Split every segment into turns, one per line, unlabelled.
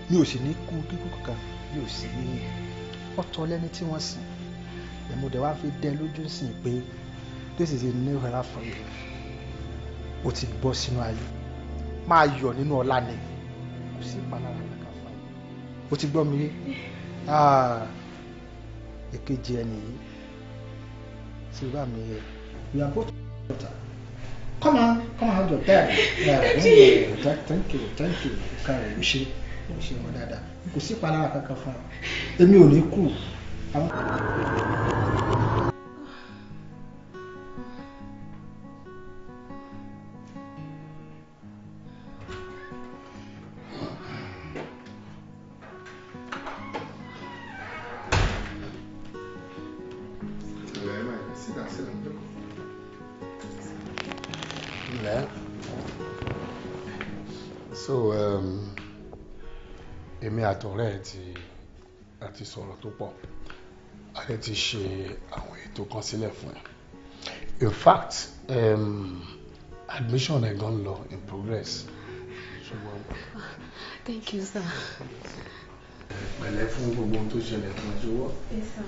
mi ò sì ní kú kíkú kankan mi ò sì ní ọ̀tọ̀ lẹ́ni tí wọ́n sìn ẹ̀mú dẹ̀ wá fi dẹ lójú sìn pé this is a new era for you o ti bọ́ sínú ayé máa yọ̀ nínú ọlá ni kò sí ìpalára kankan fún ẹ o ti gbọ́ mi rí èkejì ẹni yìí tí bá mi yẹ we are both daughter come on hug your dad thank you káre o ṣe wọn dáadáa kò sí ìpalára kankan fún ẹ èmi ò ní kú.
Èmi àtọ̀rẹ́ àti sọ̀rọ̀ tó pọ̀ a lè ti ṣe àwọn ètò kan sílẹ̀ fún ẹ. In fact admission ẹ̀ gan lọ in progress. ṣùgbọ́n.
Thank you, sir.
Pẹ̀lẹ́ fún gbogbo ohun tó ṣẹlẹ̀ fún ẹ ṣọwọ́. Yes, sir.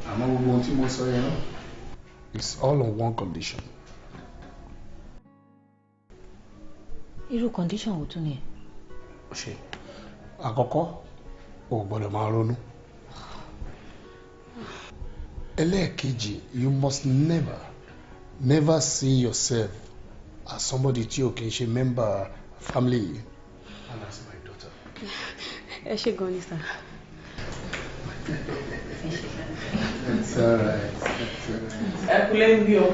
Àmọ́ gbogbo ohun tí mo sọ yẹn náà. It's all on one condition.
Irú condition wo tún ni?
Ṣé àkọ́kọ́ o gbọ́dọ̀ máa ronú. Ẹlẹ́ẹ̀kejì, you must never see yourself as somebody tí o kì í ṣe member family. And that's my daughter.
Ẹ ṣé gan ni, sir.
It's all right.
Ẹ kúlẹ̀ ń bí o.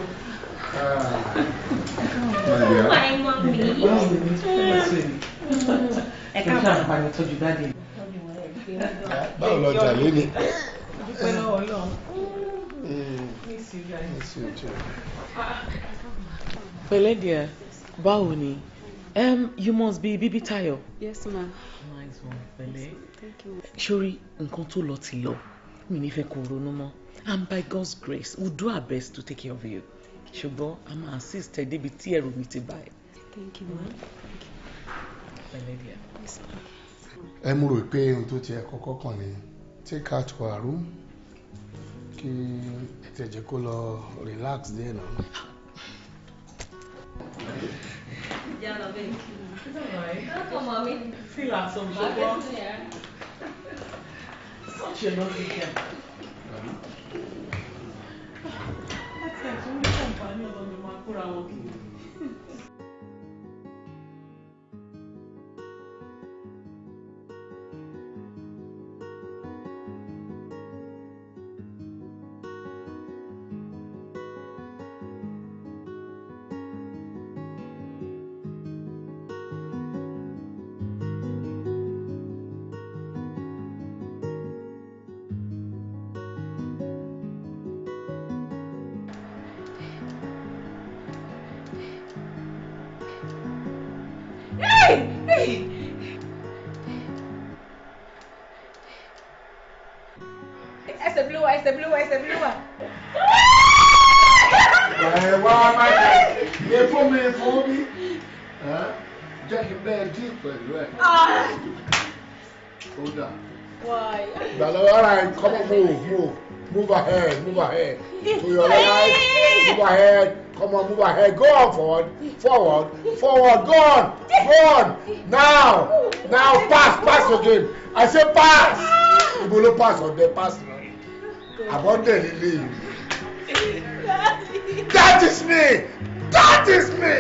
My mommy.
Ẹ káàbọ̀ àpàlẹ̀ tọ́jú dáadé.
Báwo lọ jà lónìí?
Dúpẹ́ lọ́wọ́ Ọlọ́run. Pẹ̀lẹ́ díẹ̀, báwo ni? You must be Bibi Tayo.
Yes, ma'am.
Nice one, pẹ̀lẹ́.
Thank you.
Sori, nǹkan tó lọ ti lọ. Mi ní fẹ́ kó ronú mọ́. And by God's grace, we'll do our best to take care of you. Ṣùgbọ́n a máa assist ẹ débi tí ẹrù mi ti bá ẹ.
Thank you, ma'am.
Pẹ̀lẹ́ díẹ̀.
Yes,
Ẹ mú rò pé ohun tó ti ẹ kọ́kọ́ kàn ní take her to her room kí ẹ tẹ̀ jẹ́ kó lọ relax díẹ̀ náà.
Yeah, love it.
It's all right.
Welcome, mommy.
Feel at some sugar. Such a lovely girl. Láti ẹ̀sùn ní kọ̀ǹpánì ọ̀dọ́ mi máa kóra wọn kì í.
Essa blue, essa blue, essa blue.
Wá má jẹ́ fún mi jẹ́ kí bẹ́ẹ̀ dín pẹ̀lú ẹ̀. Hold on.
Why?
All right, come on, move ahead. To your right, move ahead. Come on, move ahead. Go on forward. Go on. Now, pass again. I say pass. You will pass on the pass. Abundantly. That is me.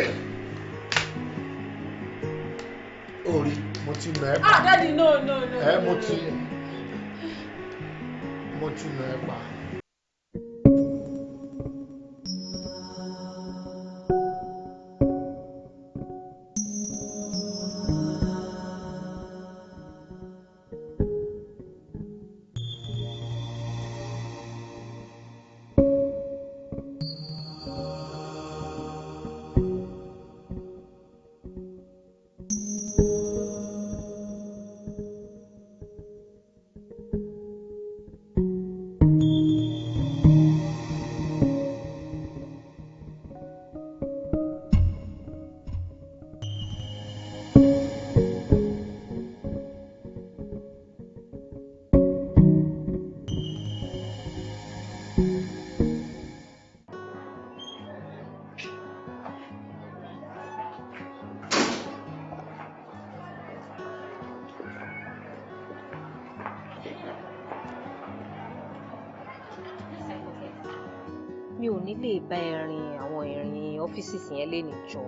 Ori, mo ti nà ẹ́ pa.
Daddy, no.
Mo ti nà ẹ́ pa.
mi ò ní lè bá ẹ rin àwọn ìrìn ọ́fíìsì yẹn lé ní jọ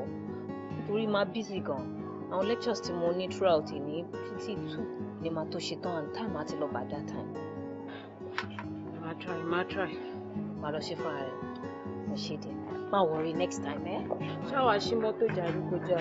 nítorí máa busy gan àwọn lectures tí mo ní throughout ní PT2 ni máa tó ṣe tán and time àti lọ by that time. má try. máa lọ ṣe fúnra rẹ̀ ẹ ṣe dé má worry next time ṣáà wá sí mọ́tò jàre kọjá.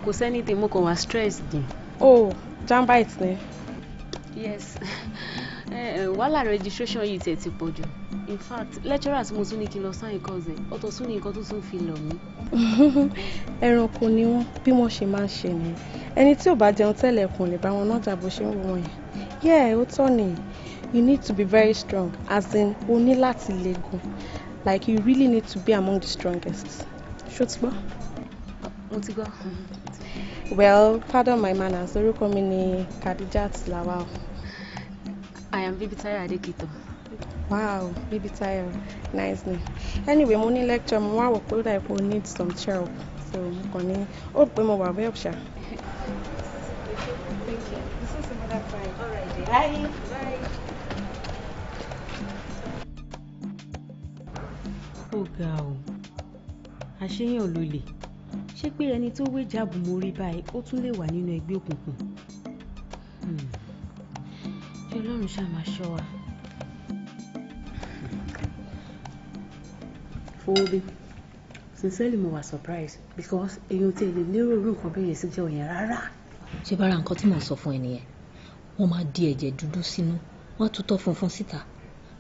Kò sẹ́ni tí mo kàn wá stress dín.
Oh, jambite ni.
Yes. Wàhálà registration yìí tẹ̀ ti pọ̀ jù. In fact, lecturers mo tún ní kí n lọ sign course ẹ̀. Ọ̀tọ̀ tún ní nǹkan tó tún fi lọ mí.
Ẹranko ni wọ́n bí wọ́n ṣe máa ń ṣe ni. Ẹni tí ò bá jẹun tẹ́lẹ̀ kùn lè bá wọn náà jà bó ṣe ń wọ wọn yẹn. Yeah, ó tọ́ ni. You need to be very strong, as in o ní láti le gan. Like you really need to be among the strongest. Ṣó ti gbọ́?
Mo ti gbọ́.
Well, pardon my manners. Orúkọ mi ni Khadijat Lawal.
I am Bibitayo Adekito.
Wow, Bibitayo. Nice name. Anyway, mo ní lecture mo wá wò pé ó dà pé o need some help. So mo kàn ní ó pé mo wà help ṣá.
Thank you. This is another time. All right. Bye.
Ó ga o. Àṣeyàn olólè. Ṣé pé ẹni tó wé jáàbù mórí báyìí ó tún lè wà nínú ẹgbẹ́ òkùnkùn? Ṣé Ọlọ́run ṣáà máa ṣọ́ wa? Fowóbí, sincerely mo wà surprised because èèyàn tí èlé lérò irú nǹkan bẹ́ẹ̀ sí jẹ́ òyìn rárá.
ṣé bára nǹkan tí mò ń sọ fún ẹ nìyẹn wọ́n máa di ẹ̀jẹ̀ dúdú sínú wọ́n á tutọ́ funfun síta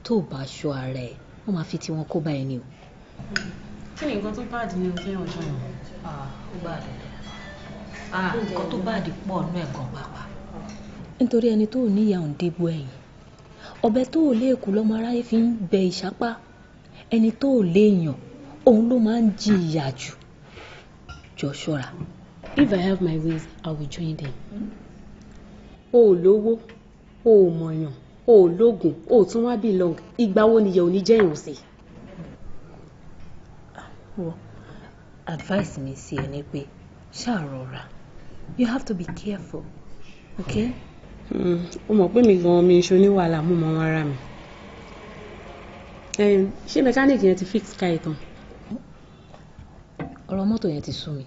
tó o bá aṣọ ara ẹ̀ wọ́n máa fi tiwọn kó bá ẹni o.
Kí ni nǹkan tó báàdì nínú kéèyàn ọjọ́ yẹn?
Ó báàdì nǹkan tó báàdì pọ̀ nú ẹ̀gàn pàápàá. nítorí ẹni tó ò ní ìyá òun dégbò ẹ̀yìn ọ̀bẹ tó ò léèkú lọ́mọ aráyé fi ń bẹ ìṣápá ẹni tó ò léèyàn òun ló máa ń jìyà jù jọ ṣọ́ra.
If I have my ways, I will join them. O ò lówó, o ò mọ̀yàn, o ò lóògùn, o ò tún wá belong. Ìgbà wo nìyẹn ò ní jẹ́ ìrùsẹ̀?
Advice mi sí ẹ ní pé ṣáà rọra. You have to be careful, okay?
O mọ̀ pé mi gan-an mi ṣe oníwàhálà mú mọ́ ara mi. Ṣé mẹkáníìkì yẹn ti fix car ìtàn?
Ọ̀rọ̀ mọ́tò yẹn ti sú mi.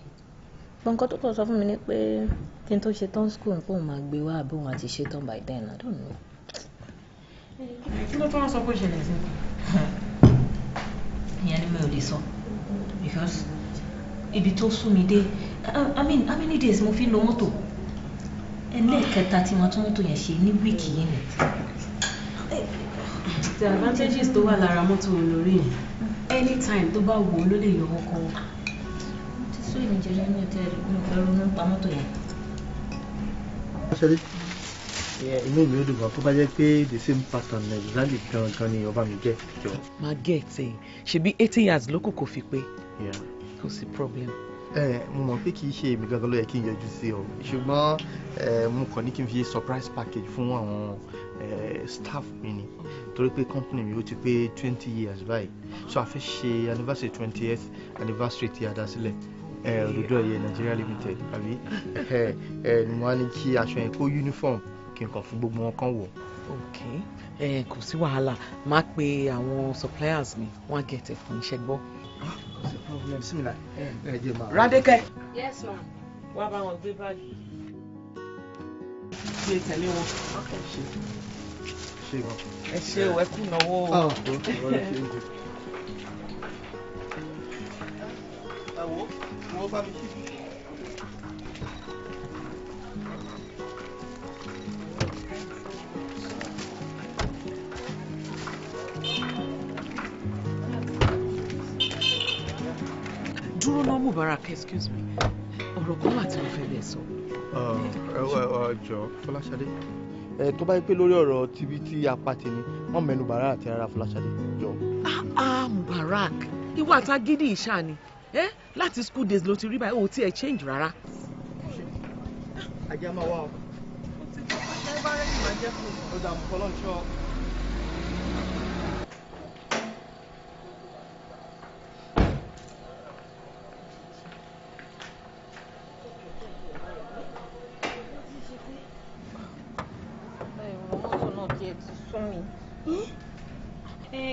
Nǹkan tó kọ̀ sọ fún mi ni pé kí n tó ṣe tán school pé òun máa gbé wá àbí òun àti ṣe tán by then, I don't know.
Kí ló tó wọ́n sọ pé ó ṣẹlẹ̀ sí?
Ìyẹn ni mi ò lè sọ because ibi tó sú mi dé I mean how many days mo fi lo mọ́tò ẹlẹ́ẹ̀kẹta tí wọ́n tún mọ́tò yẹn ṣe ní wíìkì yìí ni.
The advantages tó wà lára mọ́tò òun lórí yẹn anytime tó bá wù ú ló lè yọ ọkọ̀ wọn.
So ìnìjẹ́lẹ́ ní ọ̀tẹ́ mi ò fẹ́ ronú pa mọ́tò yẹn.
Actually, inú mi ò dùn gan tó bá jẹ́ pé the same pattern exactly gan ni ọba mi jẹ́ jọ.
máa get ẹ ṣebí 80 years ló kù kò fi pé kò sí problem.
Mo mọ̀ pé kì í ṣe èmi gangan ló yẹ kí n yọjú sí ọ ṣùgbọ́n mo kàn ní kí n fi surprise package fún àwọn staff mi ni torí pé company mi ó ti pé 20 years báyìí so a fẹ́ ṣe anniversary 20th anniversary ti a dá sílẹ̀ òdòdó ẹ̀yẹ Nigeria Limited àbí ni mo wá ní kí aṣọ yẹn kó uniform kí n kàn fún gbogbo wọn kan wọ̀
okay kò sí wàhálà máa pe àwọn suppliers mi wọ́n á get ẹ̀ fún iṣẹ́ gbọ́.
kò sí problem sí mi náà ẹ jẹ́ máa.
Rádékẹ́.
Yes ma.
wá bá wọn gbé báàgì. gbé tẹ̀lé wọn.
ṣé wọn.
ẹ ṣe o ẹ kú náwó o.
ó ti wọlé ṣe é jù. ẹ wo wọ́n bá mi ṣí.
dúró náà Mubarak excuse me ọ̀rọ̀ kan wà tí mo fẹ́ bẹ́ẹ̀ sọ.
jọ Fọláṣadé tó bá yẹ pé lórí ọ̀rọ̀ tv tí apá ti ní wọ́n mẹ́nu bàrà àti ara Fọláṣadé jọ.
Mubarak ìwà àtàgídí ìṣá ni láti school days ló ti rí báyìí ó ti ẹ̀ change rárá.
ajá máa wá o.
ó ti gbọ́ pé ṣé bá rẹ̀ ní máa jẹ́ fún mi.
ó dà mú fọlọ́nṣọ́.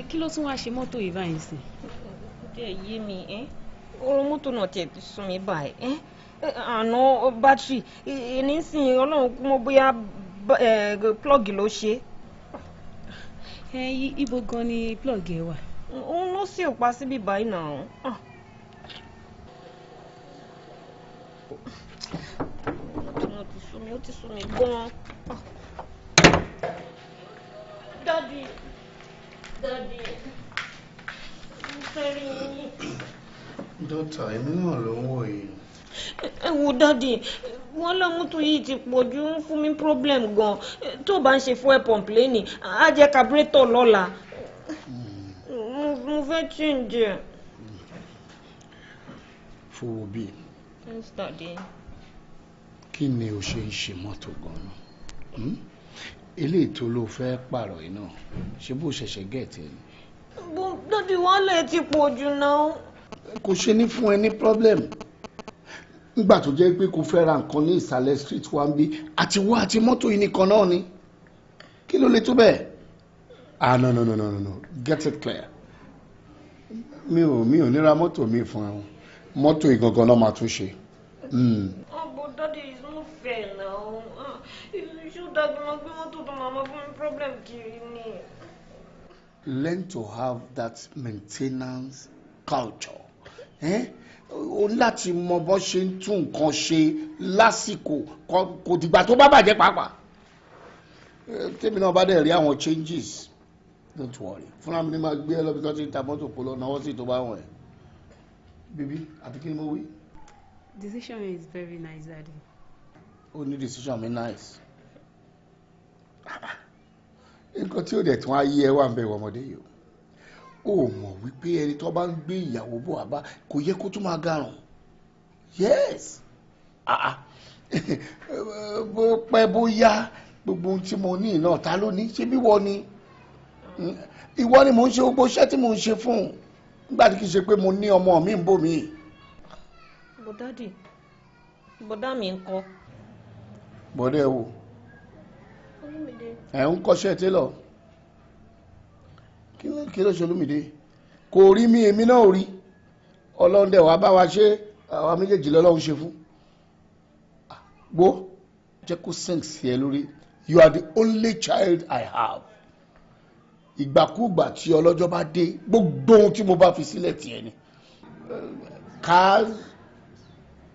kí ló tún wá ṣe mọ́tò yìí báyìí sí.
jẹ́ yé mi ọ̀rọ̀ mọ́tò náà tiẹ̀ ti sún mi báyìí àná bátìrì nísìnyí ọlọ́run kú mọ́ bóyá plọ́ọ̀gì ló ṣe.
ibo gan ni plọ́ọ̀gì ẹ wà.
òun ló sì pa síbí báyìí náà. ó ti sún mi gan-an. Daddy.
Dọ́tà, èmi náà ló ń wò yìí.
Ẹ wo Daddy, wọ́n lọ́mútù yìí ti pọ̀ jù ń fún mi problem gan. Tó bá ń ṣe fuel pump lẹ́nìí, á jẹ́ carburetor lọ́la. Mo fẹ́ change ẹ̀.
Fowóbí.
Yes, Daddy.
Kí ni o ṣe ń ṣe mọ́tò gan-an? Eléyìí tó ló fẹ́ pààrọ̀ yìí náà, ṣé bó ṣẹ̀ṣẹ̀ gẹ̀ẹ́tì ẹ̀ ni?
Daddy, wọ́n lè ti pọ̀ jù náà.
Kò ṣe ní fún ẹ ní problem. Nígbà tó jẹ́ pé kò fẹ́ ra nǹkan ní ìsàlẹ̀ street wa ń bí àti wá àti mọ́tò yìí nìkan náà ni. Kí ló lè tó bẹ́ẹ̀? No. Get it clear. Mi ò ní ra mọ́tò mi fún ẹ. Mọ́tò ìgangan náà máa tún ṣe.
But Daddy, it's not fair now. Ṣé Daddy máa gbé mọ́tò tó máa fún mi problem kiri ni?
Learn to have that maintenance culture. O láti mọ bó ṣe ń tún nǹkan ṣe lásìkò kò dìgbà tó bá bàjẹ́ pàápàá. Tèmi náà bá dẹ̀ rí àwọn changes, don't worry. Fúnra mi ni máa gbé ẹ lọ bí wọ́n ti ń ta mọ́tò polo náà sí tó bá wọ̀n ẹ̀. Bíbí àti kí ni mo wí?
Decision is very nice, Daddy.
Ó ní decision mi nice. Nǹkan tí ó dẹ̀ tún ayé ẹ wà ń bẹ̀ wọ ọmọdé yìí o mọ̀ wípé ẹni tó bá ń gbé ìyàwó bọ̀ àbá kò yẹ kó tún máa garùn. Yes. Bó pẹ́ bó yá gbogbo ohun tí mo ní náà ta ló ní ṣé bí wọ́n ni ìwọ ni mò ń ṣe gbogbo iṣẹ́ tí mò ń ṣe fún nígbà tí kì í ṣe pé mo ní ọmọ mi ń bò mí.
Daddy, bọ̀dá mi ń kọ́.
Bọ̀dá ẹ wò ẹ̀ ń kọ́ṣẹ́ télọ̀ kí ló ṣe Olúmídé kò rí mi èmi náà rí Ọlọ́run dẹ̀ wá bá wa ṣe àwa méjèèjì lọ́lọ́run ṣe fún gbó jẹ́ kó sink sí ẹ lórí. You are the only child I have. Ìgbàkúgbà tí ọlọ́jọ́ bá dé gbogbo ohun tí mo bá fi sílẹ̀ tiẹ̀ ni cars,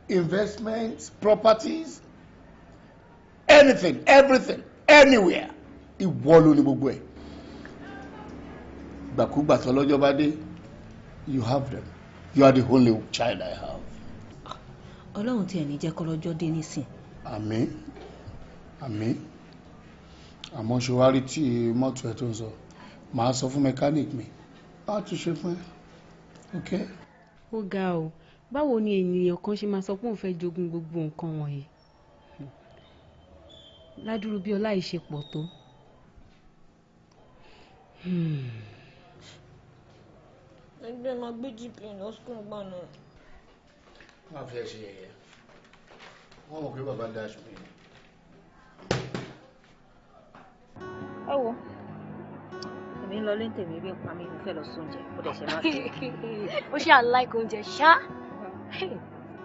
investments, properties, anything, everything, anywhere ìwọ ló ní gbogbo ẹ̀. Ìgbàkúgbà tí ọlọ́jọ́ bá dé you have them. You are the only child I have.
Ọlọ́run tí ẹ̀ ní jẹ́ kọ́lọ́jọ́ dé nísìn.
Àmín àmọ́ ṣòwárí tí mọ́tò ẹ̀ tó ń sọ màá sọ fún mechanic mi á tún ṣe fún ẹ. Okay.
Ó ga o, báwo ni ènìyàn kan ṣe máa sọ pé òun fẹ́ jogún gbogbo nǹkan wọ̀nyí ládùúrú bí ọlá ìṣepọ̀ tó.
Ẹgbẹ́ máa gbé GP lọ school gbà náà.
Wọ́n fi ẹ ṣe yẹ̀yẹ́ wọ́n mọ̀ pé bàbá dash mi.
ẹ wo èmi ń lọ lé tèmi bí n pa mi fẹ́ lọ sóúnjẹ ó dẹ̀ ṣe máa ṣe.
ó ṣe àláìkò oúnjẹ ṣá.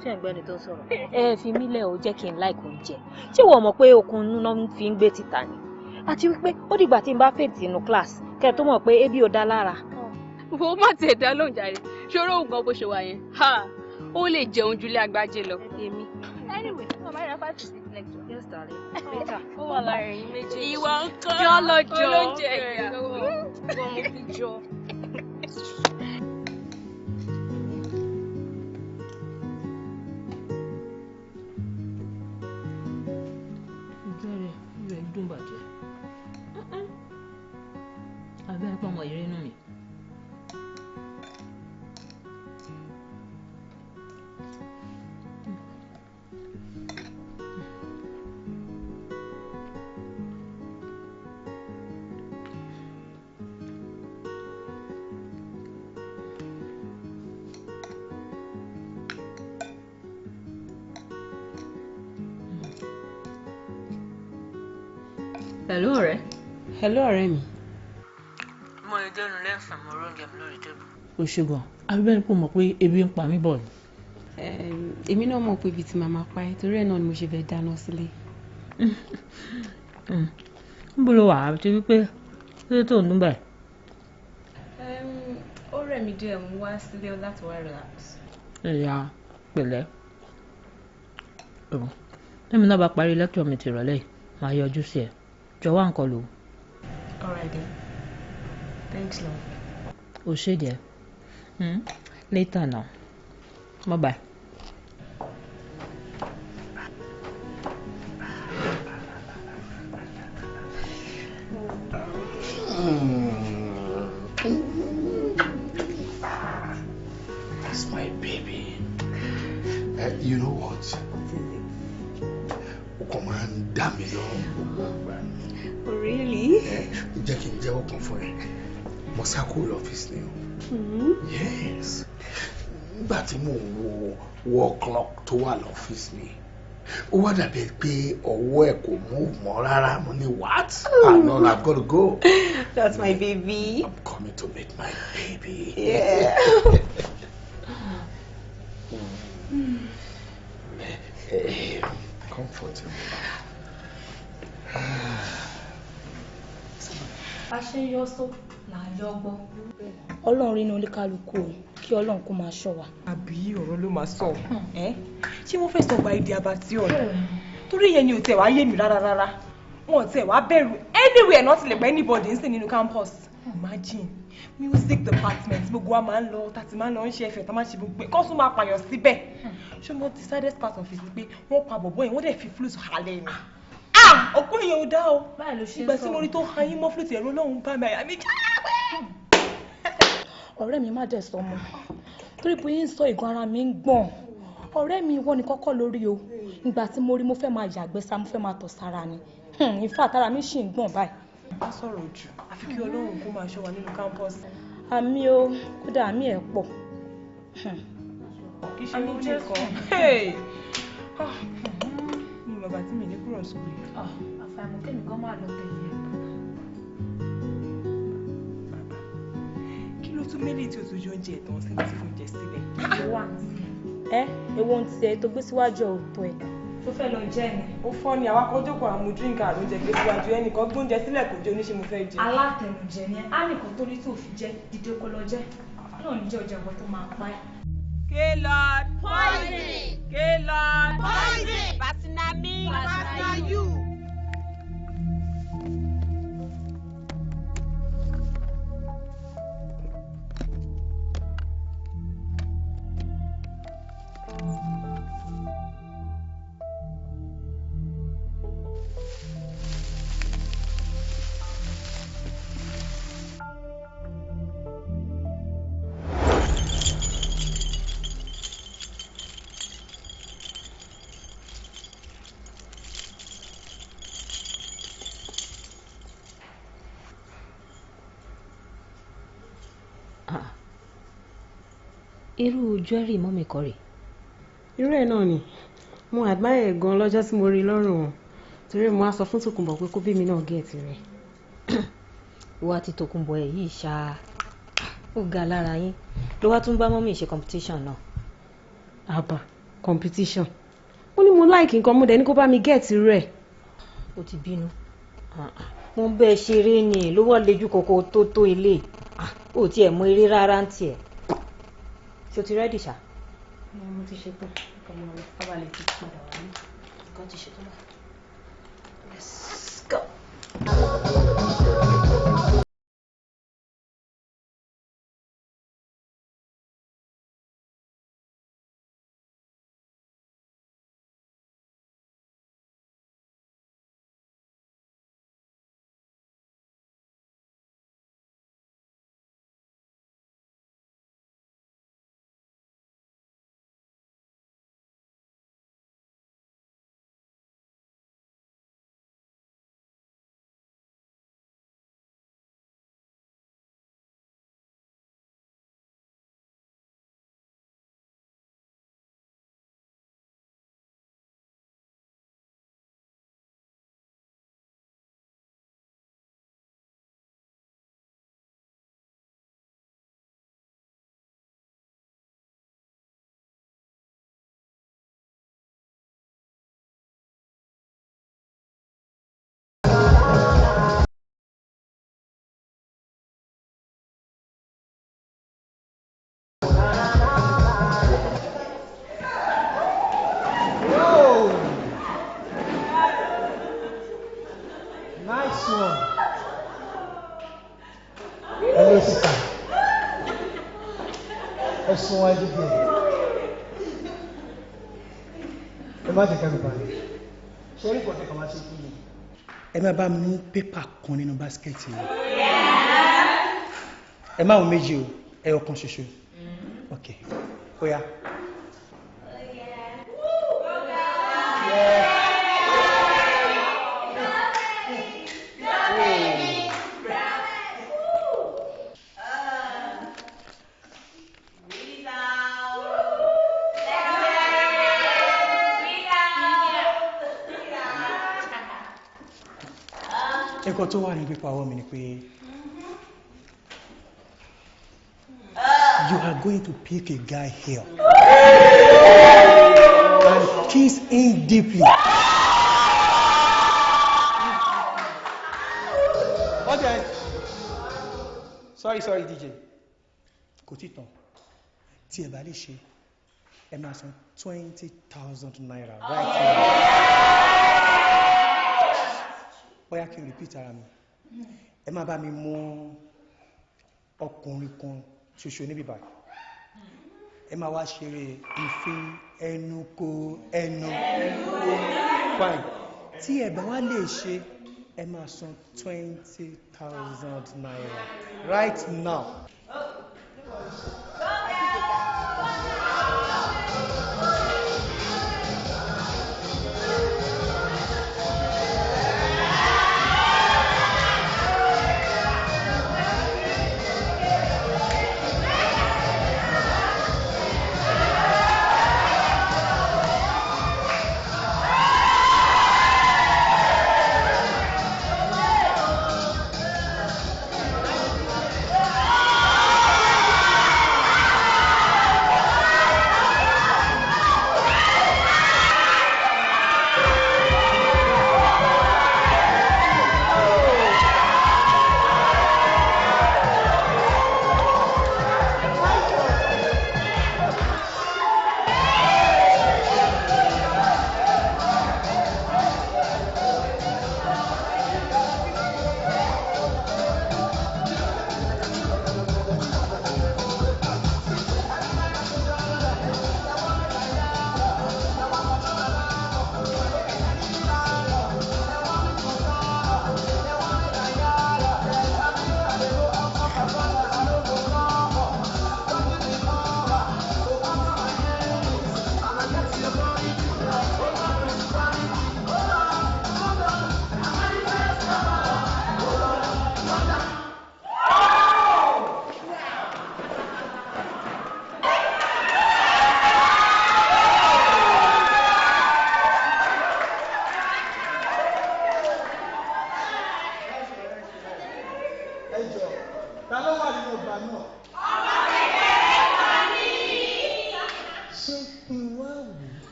ṣé ẹ̀gbẹ́ni tó ń sọ̀rọ̀. ẹ fi mí lẹ̀ o jẹ́ kí n láìkò oúnjẹ ṣé wọ́n mọ̀ pé okun inú náà fi ń gbé títà ni àti wípé ó dìgbà tí n bá fèètì inú kíláàsì kẹ́ ẹ tó mọ̀ pé ebi ò dá lára.
wo má tiẹ̀ dá lóhùn jàre ṣòro òun gan bó ṣe wà yẹn ó lè jẹun ju ilé agbájé lọ.
èmi. anyway wọn máa ń ra 5 to 6 lecture. yes darling. later.
ó wà lára ẹ̀yin méjèèjì.
ìwà ń kọ́
jọ́lọ́jọ́
olóúnjẹ ìyá.
wọ́n mo fi jọ.
ìbéèrè ìwé dùn bàjẹ́. abẹ́rẹ́ pọ̀ mọ́ ìrẹ́nu mi.
Hello ọ̀rẹ́.
Hello ọ̀rẹ́ mi.
mo lè dẹnu lẹ́fà mo róúnjẹ mi lórí tébù.
o ṣe gan abẹ́rẹ́ pọ̀ mọ̀ pé ebi ń pa mí bọ̀ ni.
èmi náà mọ̀ pé ibi tí màmá pa ẹ́ torí ẹ̀ náà ni mo ṣe fẹ́ dáná sílé.
ń bolo wà á ti wípé ṣé tó ń dún báyìí.
ó rẹ̀ mí díẹ̀ mo wá sílé láti wá relax.
ẹ̀yà pẹ̀lẹ́. lẹ́mi náà bá parí lẹ́kítọ̀ mi ti rọ̀lẹ́ yìí máa yọjú sí ẹ jọ̀wọ́ nǹkan lò.
Alright then. Thanks, love.
o ṣe díẹ̀. later now. Bye bye.
That's my baby. You know what? O kò máa ń dá mi lọ́wọ́ gbogbo ìgbà.
Oh really?
Jẹ́ kí n jẹ́wọ́ kan fún ẹ. Mo sá kúrò lọ́fíìsì ni o. Yes. Nígbà tí mò ń wo wall clock tó wà lọ́fíìsì mi, ó wá dàbí pé ọwọ́ ẹ̀ kò move mọ́ rárá. Mo ní what? No, I've got to go.
That's my baby.
I'm coming to meet my baby.
Yeah.
Comfortable.
a ṣe ń yọ só là ń yọ gbọ́. ọlọ́run rí inú oníkálukú o kí ọlọ́run kó máa ṣọ́ wa.
àbí ọ̀rọ̀ ló máa sọ ṣé wọ́n fẹ́ sọ gba ìdí abatí ọ̀rọ̀ torí yẹn ni ò tẹ̀ wá yé mi rárá wọn ò tẹ̀ wá bẹ̀rù anywhere náà ti lè pẹ́ anybody ń sìn nínú campus. Imagine music department gbogbo wa máa ń lọ tàti máa ń lọ ń ṣe ẹ̀fẹ̀ tó máa ń ṣe gbogbo ẹ̀ kọ́ tún máa pààyàn síbẹ̀ ṣé mo ti saddest part of it pé wọ́n pa bọ̀bọ̀ yẹn wọ́n dẹ̀ fi flute halẹ̀ ni. Ọkọ èèyàn ò dá o ìgbà tí mo rí tó hayín mọ́ flute ẹ̀rọ lọ́hùn bá mi àyà mi jáwé.
ọ̀rẹ́ mi má dẹ̀ sọ mọ́ torí pé yín sọ ìgan ara mi ń gbọ̀n ọ̀rẹ́ mi ìwọ ni kọ́kọ́ lórí o ìgbà tí mo rí mo fẹ́ máa yàgbẹ́ sá mo fẹ́ máa tọ̀ sára ni in fact ara mi ṣì ń gbọ̀n báyìí.
má sọ̀rọ̀ jù àfi kí ọlọ́run kó máa ṣọ́ wa nínú campus.
àmì o kódà àmì ẹ̀ pọ̀.
kì í ṣe mú nìkan ní bàbá tí mi ní kúrò sórí.
àfàìmọ̀ kẹ́mi gan máa lọ tẹ̀lé ẹ̀.
kí ló tún méjì tí o tún jọ oúnjẹ ìtàn sí ti fún oúnjẹ sílẹ̀.
ewo ń tiẹ̀ tó gbé síwájú ọ̀tọ̀ ẹ̀ tó fẹ́ lọ jẹ́ ni.
ó fọ́ ni àwa kan jókòó àmú dírínkà àrùnjẹ gbé síwájú ẹnìkan gbóúnjẹ sílẹ̀ kò jẹ́ oníṣẹ́ mo fẹ́ jẹ.
alátẹnujẹ ni á nìkan tó rí tó fi jẹ dídé kó lọ jẹ náà ní jẹ́ ọjà ọ̀gbọ́n tó máa pa ẹ́.
K-Lord poison. K-Lord poison. Fatina me. Fatina you.
irú jewelry mọ́mì kọ́ rè.
irú ẹ̀ náà ni mo admire gan lọ́jọ́ tí mo rí lọ́rùn wọn torí mo á sọ fún Tòkunbọ̀ pé kó bí mi náà gẹ̀ẹ́tì rẹ̀.
ìwà àti Tòkunbọ̀ ẹ̀ yìí ṣá ó ga lára yín ló wá tún bá mọ́mì ṣe competition náà.
Àbá competition ó ní mo like nǹkan mo dẹ̀ ní kó bá mi get rẹ̀.
ó ti bínú mo ń bẹ́ẹ̀ ṣeré ni ló wà lójú kòkó tó ilé ó tiẹ̀ mọ eré rárá ń tiẹ̀ ṣé o ti rẹ́dì ṣá.
mo ti ṣe tán ọmọ rẹ kábàlẹ̀ ti padà wá ní nǹkan ti ṣe tán báyìí. Let's go.
Hello, sister. Ẹ̀sùn wa dídì. Ẹ má jẹ́ ká mi balẹ̀. Ṣé orí kọ̀ọ̀tẹ̀ kan máa ṣe kí ni? Ẹ má bá mi mú pépà kan nínú báskẹ̀tì yìí. Ẹ má wo méjì o, ẹyọ kan ṣoṣo. Ok, ó yá. Ẹ̀kọ́ tó wà ní pípa ọwọ́ mi ni pé you are going to pick a guy here and kiss him deeply. Okay. Sorry DJ. Kò tí tán. Tí ẹ bá lè ṣe, ẹ máa san 20,000 naira right now. Bóyá kí n repeat ara mi. Ẹ máa bá mi mú ọkùnrin kan ṣoṣo níbí báyìí. Ẹ máa wá ṣeré ìfẹ́ ẹnu kò ẹnu. Fine. Tí ẹ bá wá lè ṣe, ẹ máa san 20,000 naira right now.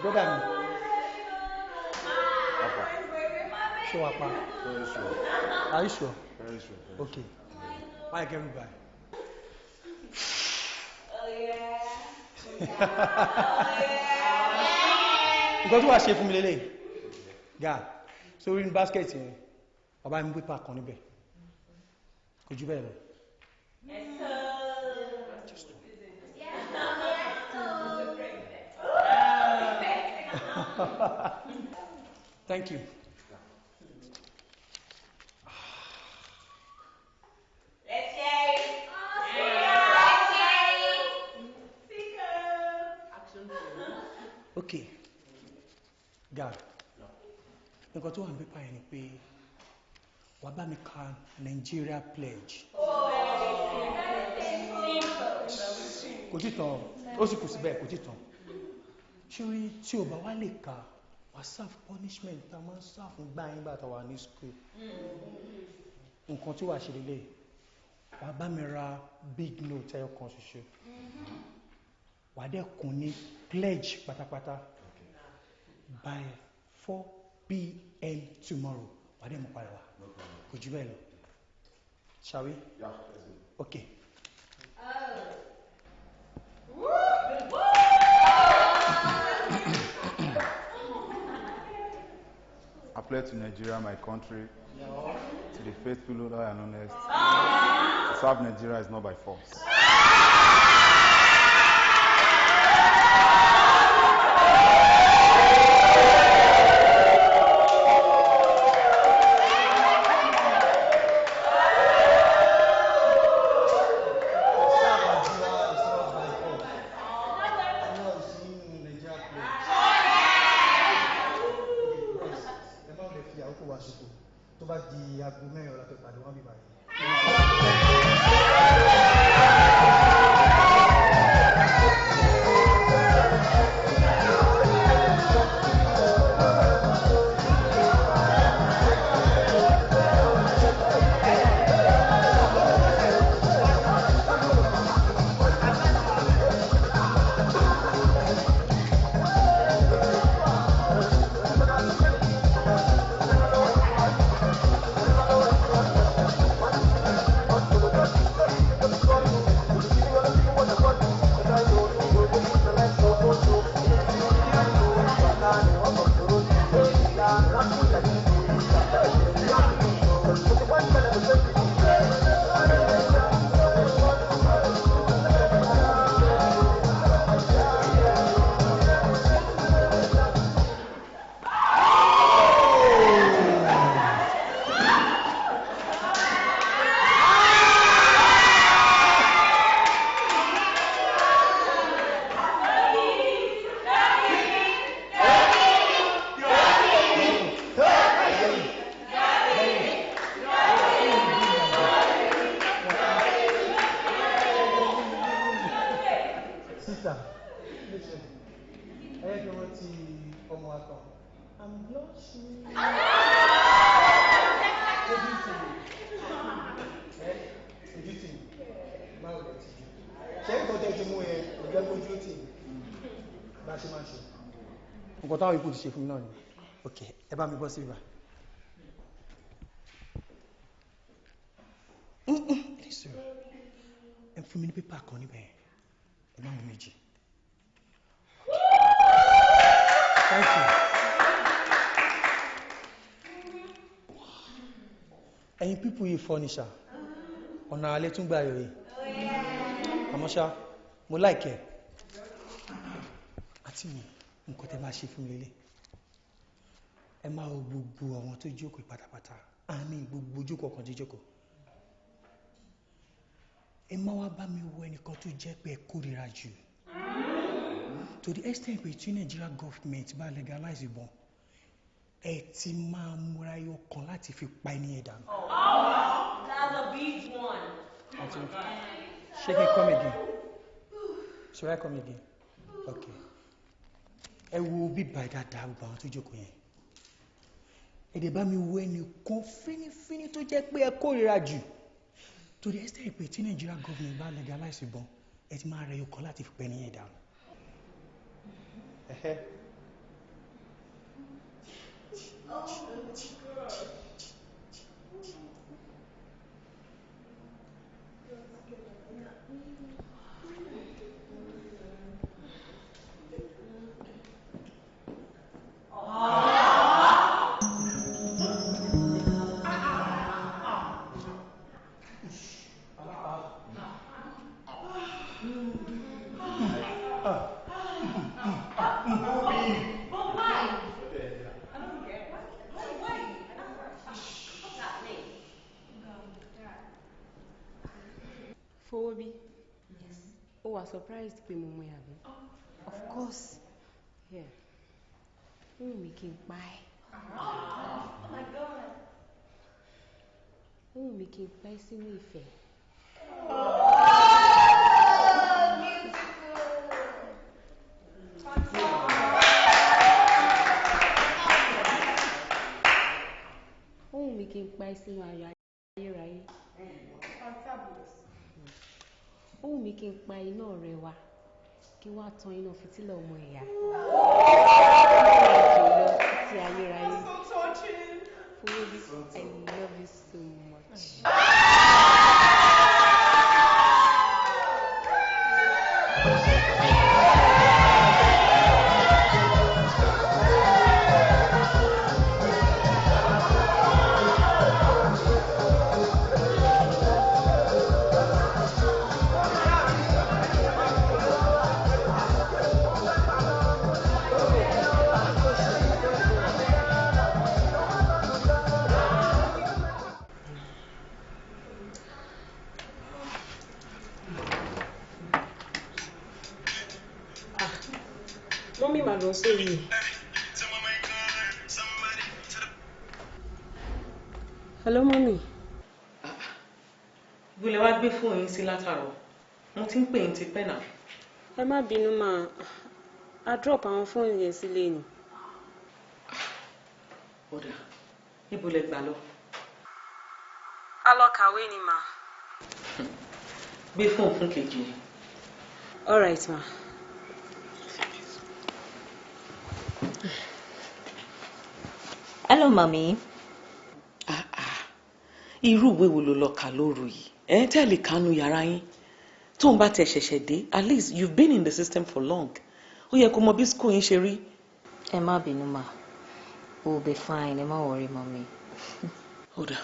Brother mi. Show up.
Very sure.
Are you sure?
Very sure.
Okay. Why can we buy? Nǹkan tó wà ṣe fún mi lélẹ̀ gà sórí ní báskẹ̀tì yẹn bàbá mi pépà kan níbẹ̀ kò jù bẹ́ẹ̀ lọ. Thank you. Okay. God. Nǹkan tó wà ní pépà yẹn ni pé wà bá mi ka Nigeria pledge. Kò tí tán, ó sì kù síbẹ̀ kò tí tán. Ṣé tí o bá wá lè ka wà serve punishment tá a máa ń serve fún gbá yín bá ta wà ní school. Nǹkan tí wà ṣe lélẹ̀ wà bá mi ra big note ẹyọ kan ṣoṣo. Wà dẹ̀ kún ní pledge pátápátá by 4 p.m. tomorrow. Wà dẹ̀ mú padà wá. Kò jù bẹ́ẹ̀ lọ. Shall we?
Yeah, let's go.
Okay.
I pledge to Nigeria, my country, to the faithful, loyal, and honest. To serve Nigeria is not by force.
Tó bá di aago mẹ́rin ọ̀la tó pàdé wọ́n bí báyìí. Nǹkan táwọn ikú ti ṣe fún mi náà ni. Ok, ẹ bá mi bọ́ sí ibà. Ẹ fún mi ní pépà kan níbẹ̀. Ẹ máa mú méjì. Thank you. Ẹ̀yin pípù yìí fọ́ ni ṣá. Ọ̀nà alẹ́ tún gbà yọ̀ yìí. Àmọ́ ṣá, mo láìkẹ́. Àti mi, nǹkan tẹ́ máa ṣe fún mi lélẹ̀. Ẹ máa wo gbogbo àwọn tó jókòó pátápátá. Àmì gbogbo jókòó kan tó jókòó. Ẹ máa wá bá mi wo ẹnìkan tó jẹ́ pé ẹ kórìíra jù. To the extent pé tí Nigeria government bá legalize ìbọn, ẹ ti máa múra yóò kan láti fi pa ẹni ẹ̀dá.
That's a big one.
Shake it, come again. Should I come again? Okay. Ẹ wo bíbá dáadáa gbogbo àwọn tó jókòó yẹn. Ẹ dẹ̀ bá mi wo ẹnìkan fínífíní tó jẹ́ pé ẹ kórìíra jù.
To the extent pé tí Nigeria government bá legalize ìbọn ẹ ti máa rẹ yóò kọ́ láti fi pẹ́ níyẹn dànù.
Fowobi. Yes. Oh, I was surprised pé mo mọ̀ yàbí. Of course. Yeah. Mi kì í pa ẹ́.
Oh my God.
Mi kì í pa ẹ́ sínú ìfẹ́. Mi kì í pa ẹ́ sínú ayọ̀ ayérayé. Mi kì í pa iná ọ̀rẹ́ wa kí wá tan iná fìtílà ọmọ ẹ̀yà. Ti ayérayé. Fowobi, I love you so much. Mommy ma lọ sórí. Hello mommy.
Ìgbìlẹ̀ wá gbé fún yín sí látàrọ̀. Mo ti ń pè yín ti pẹ́ náà.
Ẹ má bínú mà. A drop àwọn fóònù yẹn sílé ni.
Ọ̀dà, níbo lẹ gbà lọ?
A lọ kàwé ni mà.
Gbé fóònù fún kejì ni.
All right ma.
Hello, mommy.
Irú ìwé wo ló lọ kà lóru yìí? Ẹ tẹ́lẹ̀ kánú yàrá yín. Tó ń bá tẹ̀ ṣẹ̀ṣẹ̀ dé, at least you've been in the system for long. Ó yẹ kó mọ bí school yín ṣe rí.
Ẹ má bínú ma. We'll be fine. Ẹ má worry, mommy.
Ọ̀dà,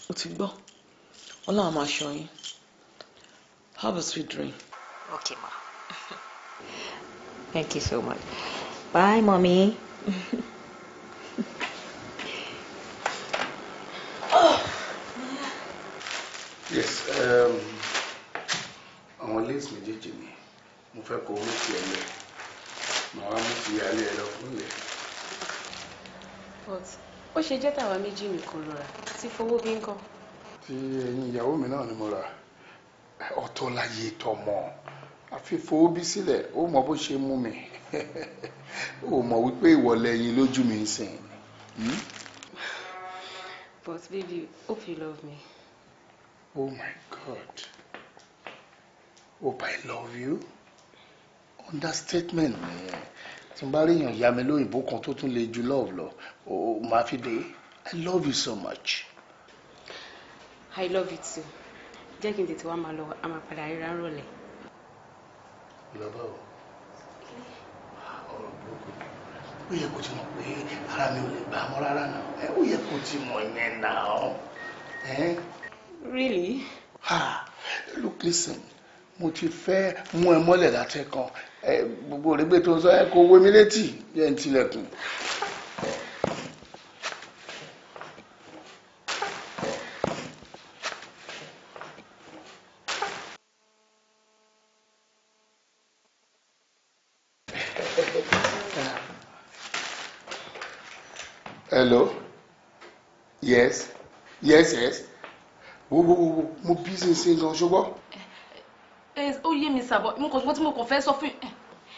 ó ti gbọ́. Ọlọ́run máa ṣọ́ yín. Have a sweet dream.
Okay, ma. Thank you so much. Bye, mommy.
Yes, àwọn lace méjèèjì ni mo fẹ́ kó mú ti ẹlẹ́ màá wá mú ti alẹ́ ẹ lọ fún ilẹ̀.
But ó ṣe jẹ́ tàwa méjì nìkan ló rà tí Fowobi ń kọ́.
Ti ẹ̀yin ìyàwó mi náà ni mo rà ọ̀tọ̀ láyé tọmọ àfi Fowobi sílẹ̀ ó mọ bó ṣe mú mi ó mọ wípé ìwọlẹ̀ yín lójú mi ń sìn.
But baby, hope you love me.
Oh my God. Hope I love you. Understatement ni. Tí n bá rí èèyàn yá mi lóyìnbó kan tó tún lè ju love lọ, ó máa fi dé. I love you so much.
I love you too. Jẹ́ kí n tètè wá máa lọ, a máa padà ríra rọ̀lẹ́.
Lọ́bọ̀ o. Ọ̀rọ̀ burúkú. Ó yẹ kó ti mọ̀ pé ara mi ò lè gbà mọ́ rárá náà. Ó yẹ kó ti mọ̀ yẹn náà.
Really?
Look, listen. Mo ti fẹ́ mú ẹ mọ́lẹ̀ látẹ̀kan. Gbogbo rẹ̀ gbé tó ń sọ ẹ kó wé mi létí yẹ ń tilẹ̀kùn. Hello? Yes? Yes? Wo mo busy ṣe gan ṣùgbọ́n.
Ó yé mi sàbọ̀ nǹkan tí mo kàn fẹ́ sọ fún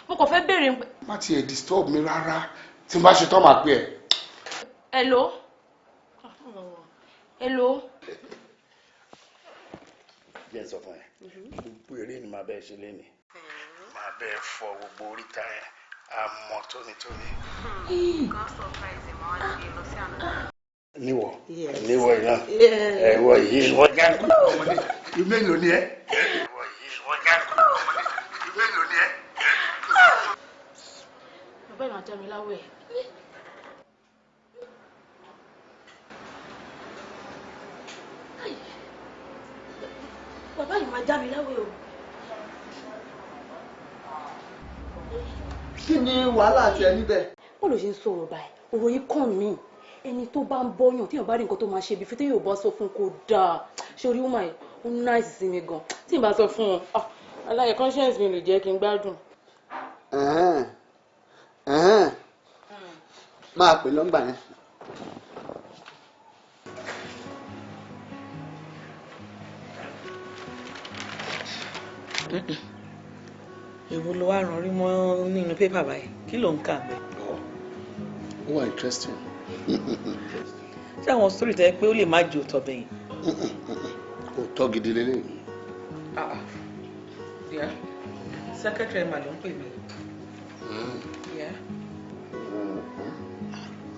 mo kàn fẹ́ béèrè.
Má tiẹ̀ disturb mi rárá tí n bá ṣe tán máa pè ẹ́.
Hello?
jẹ́ sọ fún ẹ gbogbo eré ni màá bẹ́ẹ̀ ṣe léni màá bẹ́ẹ̀ fọ gbogbo oríta yẹn àmọ́ tónítóní.
God surprise him máa ṣe lọ sí àná.
níwọ̀ iná ẹ̀wọ̀ yìí wọ́n já ọmọdé ìwé ìlò ni ẹ. ẹ̀wọ̀ yìí wọ́n já ọmọdé ìwé ìlò ni ẹ.
bàbá ìmọ̀ àjọ mi láwẹ̀. bàbá yìí máa já mi láwẹ̀ o.
kí ni wàhálà tiẹ̀ níbẹ̀.
bó ló ṣe ń sọ̀rọ̀ báyìí ọ̀rọ̀ yìí kàn mí ẹni tó bá ń bọ́yàn téèyàn bá rí nǹkan tó máa ṣe bí fi téèyàn bá sọ fún kó dáa ṣé orí woman yìí ó náìsì sí mi gan tí n bá sọ fún wọn aláyẹ conscience mi lè jẹ́ kí n gbádùn.
máa pè nọ́mbà yẹn.
èwo ló wá rán rí mọ́ nínú pépà báyìí kí ló ń kà bẹ́ẹ̀.
ó wà interesting.
ṣé àwọn sórí tẹ́ pé ó lè má ju òótọ́ bẹ́yìn.
òótọ́ gidi lélẹ̀.
secretary mà ló ń pè mí.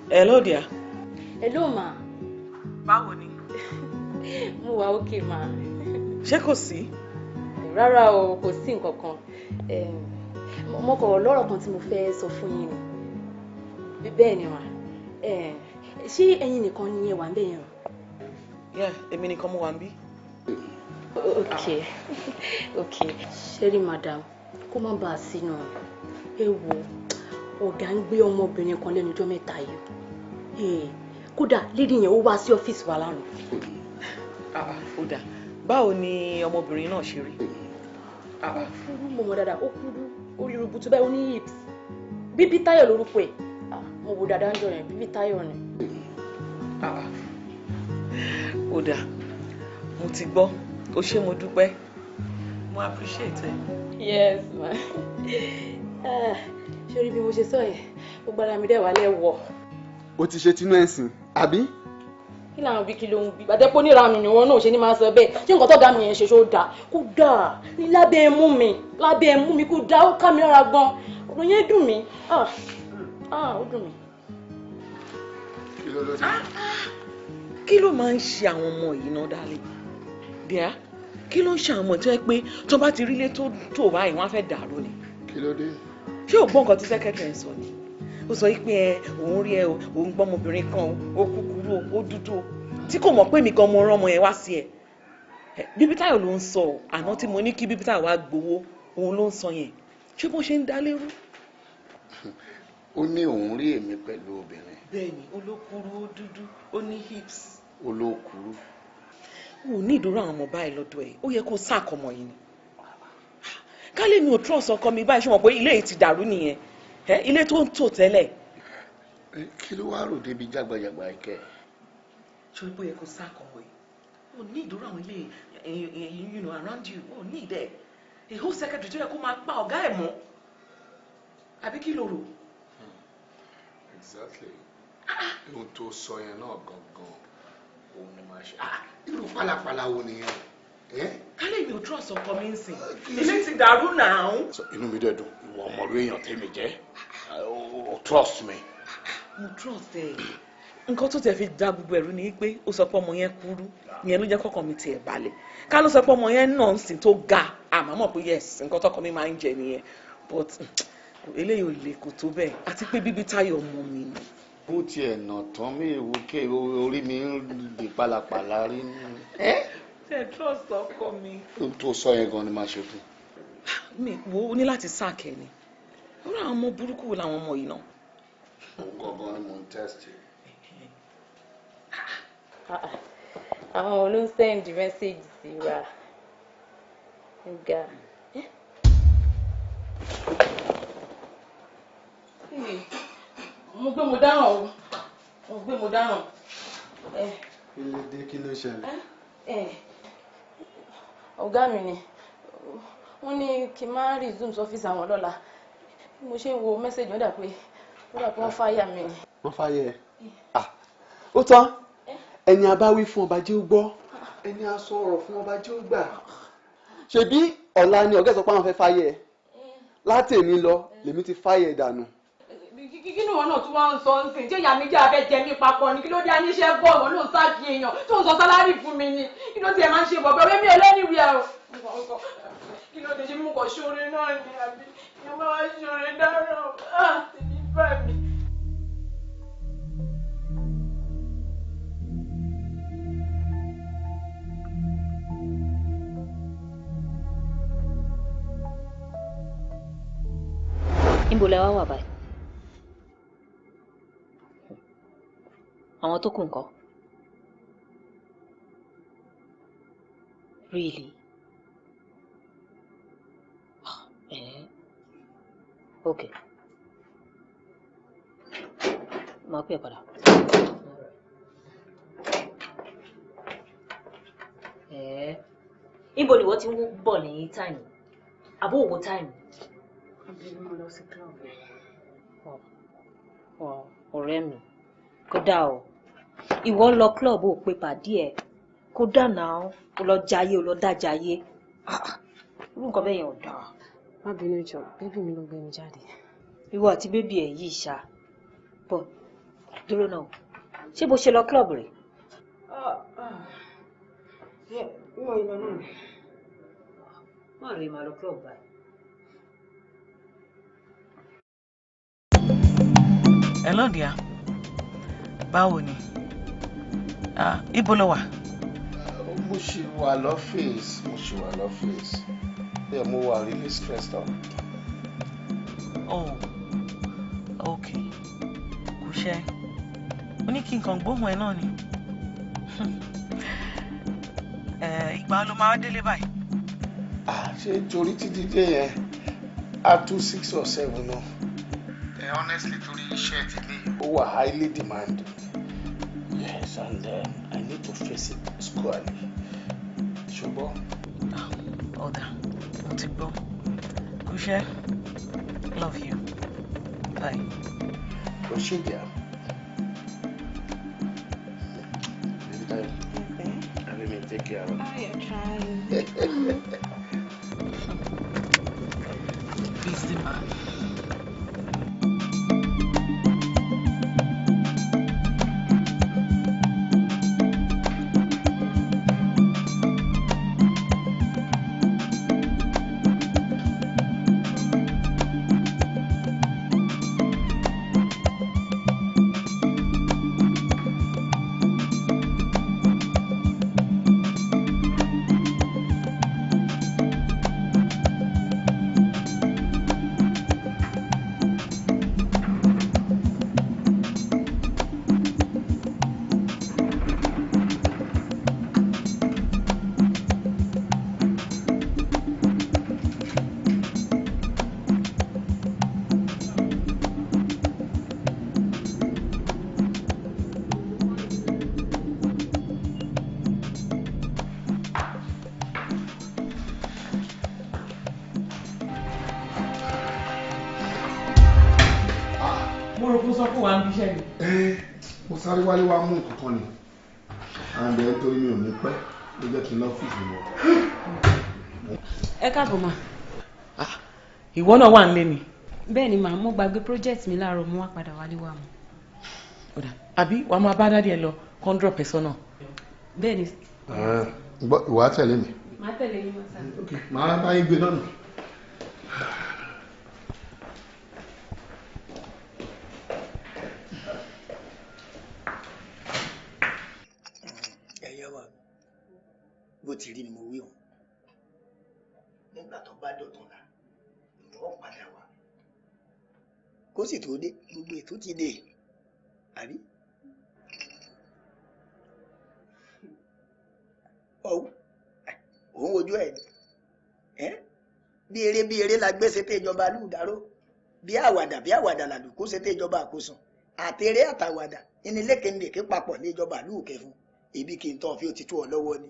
hello dear.
hello ma.
báwo ni.
mo wà okay ma.
ṣé kò sí.
rárá o kò sí nǹkan kan mo kọ̀ lọ́rọ̀ kan tí mo fẹ́ sọ fún yín ni bẹ́ẹ̀ ni wà ṣé ẹ̀yin nìkan ni ẹ wà ń bẹ̀ yẹn o.
èmi nìkan mo wà ń bí.
ok ṣẹ́rí madam kó má bàa sínú ẹ wo ọ̀gá ń gbé ọmọbìnrin kan lẹ́nu ọjọ́ mẹ́ta yìí kódà lédi yẹn ó wá sí ọ́fíìsì wa lánàá.
kódà báwo ni ọmọbìnrin náà ṣe rí.
fúrú mọ̀mọ́ dáadáa ó kúrú ó rí rubutu báyìí ó ní hips bíbí táyọ̀ lórúkọ ẹ̀ mo wò dáadáa ń jọ yẹn bíbí táyọ̀ ni.
kódà mo ti gbọ́ ó ṣé mo dúpẹ́ mo appreciate ẹ.
yes ma ṣé orí bí mo ṣe sọ yẹn ó gbára mi dẹ̀ wá lẹ́wọ̀.
o ti ṣe tinú ẹ̀sìn àbí.
kí làwọn bí kí ló ń bí àdẹ́pọ̀ níranù ni wọn náà ṣe ní máa sọ bẹ́ẹ̀ ṣé nǹkan tó ga mi yẹn ṣe ṣó dáa kó dáa ní lábẹ́ ẹmú mi kó dáa ó ká mi lára gan ọ̀rọ̀ yẹn dùn mí ó dùn mí.
kí ló ló dé.
kí ló máa ń ṣe àwọn ọmọ yìí náà dálé díà kí ló ń ṣe àwọn ọmọ tó yẹ pé tó bá ti rí ilé tó báyìí wọ́n á fẹ́ dàrú ni.
kí ló dé.
ṣé o gbọ́ nǹkan tí secretary ń sọ ni ó sọ pé òun rí òun gbọ́ ọmọbìnrin kan ó kúkúrú ó dúdú tí kò mọ̀ pé mi gan mo rán ọmọ yẹn wá sí ẹ bíbí táyọ̀ ló ń sọ àná tí mo ní kí bíbí táyọ̀ wá gbowó òun ló ń sọ yẹn ṣé bó ṣe ń dá lérú.
ó ní òun rí èmi pẹ̀lú obìnrin.
bẹ́ẹ̀ni olókùrú ó dúdú ó ní hips.
olókùrú.
o ní ìdúró àwọn ọmọ báyìí lọ́dọ̀ ẹ̀ ó yẹ kó sáàkọ ọmọ yìí ni kálí mi ò trust ọkọ mi báyìí ṣe mọ̀ pé ilé yìí ti dàrú nìyẹn ilé tó ń tò tẹ́lẹ̀.
kí ló wá rò débi jágbajàgba ìkẹ́.
ṣé o yẹ kó sáàkọ ọmọ yìí o ní ìdúró àwọn ilé around you o ní ìdẹ a whole secretary tó yẹ kó máa pa ọ̀gá ẹ̀ mọ́ àbí kí ló rò.
exactly ohun tó sọ yẹn náà gangan òun ni máa ṣe irú pálapàla wo nìyẹn.
kálí mi ò trust ọkọ mi ń sìn ilé ti dàrú náà.
inú mi dẹ̀ dùn ìwọ ọmọlú èèyàn tèmi jẹ́ o trust me.
mo trust ẹ nǹkan tó tẹ fi dá gbogbo ẹ̀rú ni pé ó sọ pé ọmọ yẹn kúrú ìyẹn ló jẹ́ kọ́kàn mi tiẹ̀ balẹ̀ ká ló sọ pé ọmọ yẹn náà ń sìn tó ga àmọ́ mọ̀ pé yes nǹkan tọkọ mi máa ń jẹ nìyẹn but eléyìí ò lè kò tó bẹ́ẹ̀ àti pé bíbí táyọ̀ ọmọ mi ni.
bó tiẹ̀ nà tán mí èwo ké orí mi ń di pálapàla rí ní.
ṣe trust ọkọ mi.
ohun tó sọ yẹn gan ni máa ṣe fún.
mi wo o ní láti sáàkẹ́ ni lórí àwọn ọmọ burúkú wo làwọn ọmọ yìí náà.
òun gangan ni mò ń test.
àwọn olóńsẹ́ǹdì mẹ́sẹ̀gì sí wa ga. mo gbé mo dáràn
kí ló dé kí ló ṣẹlẹ̀.
ọ̀gá mi ni wọ́n ní kí n má resume ọ́fíìsì àwọn lọ́la bí mo ṣe ń wo mẹ́sẹ̀gì wọn dà pé wọ́n fáyà mi ni.
wọ́n fáyà ẹ̀. ó tán ẹni a bá wí fún ọba jẹ́ ó gbọ́ ẹni a sọ ọ̀rọ̀ fún ọba jẹ́ ó gbà ṣebí ọ̀la ni ọ̀gá sọ pé àwọn fẹ́ fáyẹ̀ ẹ láti èmi lọ lèmi ti fáyẹ̀ ẹ dànù.
kí ni wọn náà tún wá ń sọ ń sìn tí ìyá mi jẹ́ abẹ́ jẹ mí papọ̀ ni kí ló dé aníṣẹ́ bọ̀ wọn ló ń sáàkì èèyàn tó ń sọ sálárì fún mi ni kí ló tiẹ̀ máa ń ṣe bọ̀ bẹ́ẹ̀ mi ẹlẹ́nìwé ẹ̀ o kí ló dé ṣe mú kọ̀ ṣoore náà ni àbí mo máa ń ṣoore dáná tèmi bá mi.
Níbo lẹ wá wà báyìí? Àwọn tó kù ńkọ́? Really? Okay. Màá pè é padà. Níbo ni wọ́n ti ń bọ̀ ní táìmù? Àbó òwò táìmù? Ọ̀rẹ́ mi, kódà o, ìwọ lọ club ò pé pàdé ẹ̀, kódà náà o lọ jayé o lọ dájayé, irú nǹkan bẹ́ẹ̀ yẹn ò dáa.
Má bínú jọ, bébì mi ló gbé mi jáde.
Ìwọ àti bébì ẹ̀ yìí ṣá, bọ̀ dúró náà, ṣé bó ṣe lọ club rẹ̀? Má rí màá lọ club báyìí.
Hello dear. Báwo ni? Ibo ló wà?
Mo ṣì wà lọ́fíìsì. Yeah, mo wà really stressed out.
Oh, okay. Kò ṣe. Ó ní kí n kàn gbóhùn ẹ náà ni. Ìgbà ló máa délé báyìí?
Ṣé torí títí dé yẹn á tó 6 or 7 náà? Honestly, torí iṣẹ́ ti ní ó wà highly demanding. Yes, and I need to face it squarely. Ṣùgbọ́n.
Ọ̀dà, mo ti gbọ́. Kò ṣe. Love you. Bye.
Kò ṣe jà. Maybe time. Let me take care of it.
You're trying.
Busy man.
Mo sáré wálé wá mú nǹkan kan ni and then torí mi ò ní pẹ́ ló jẹ́ kí n lọ́fíìsì lọ.
Ẹ káàbọ̀ mà.
Ìwọ náà wà nílé ni?
Bẹ́ẹ̀ ni màá mo gbàgbé project mi láàárọ̀ mo wá padà wálé wá mu.
Àbí wàá máa bá dádì ẹ lọ 100 person náà?
Bẹ́ẹ̀ ni.
Ìwà tẹ̀lé mi.
Màá tẹ̀lé yín mọ́ sáà.
Okay, màá bá yín gbé lọ́nà.
Bó ti rí ni mo wí o nígbà tó bá dọ̀tún la ìwọ padà wá kó sì tó dé gbogbo ètò ti dé àbí òun wojú ẹ bí eré la gbé sété ìjọba lùdáró bí àwàdà làlù kó sété ìjọba àkóso àtẹrẹ àtàwàdà ìnílékèélékè papọ̀ ní ìjọba lùkẹ́ fún ibi kí n tọ́ fi ó ti tó ọ lọ́wọ́ ni.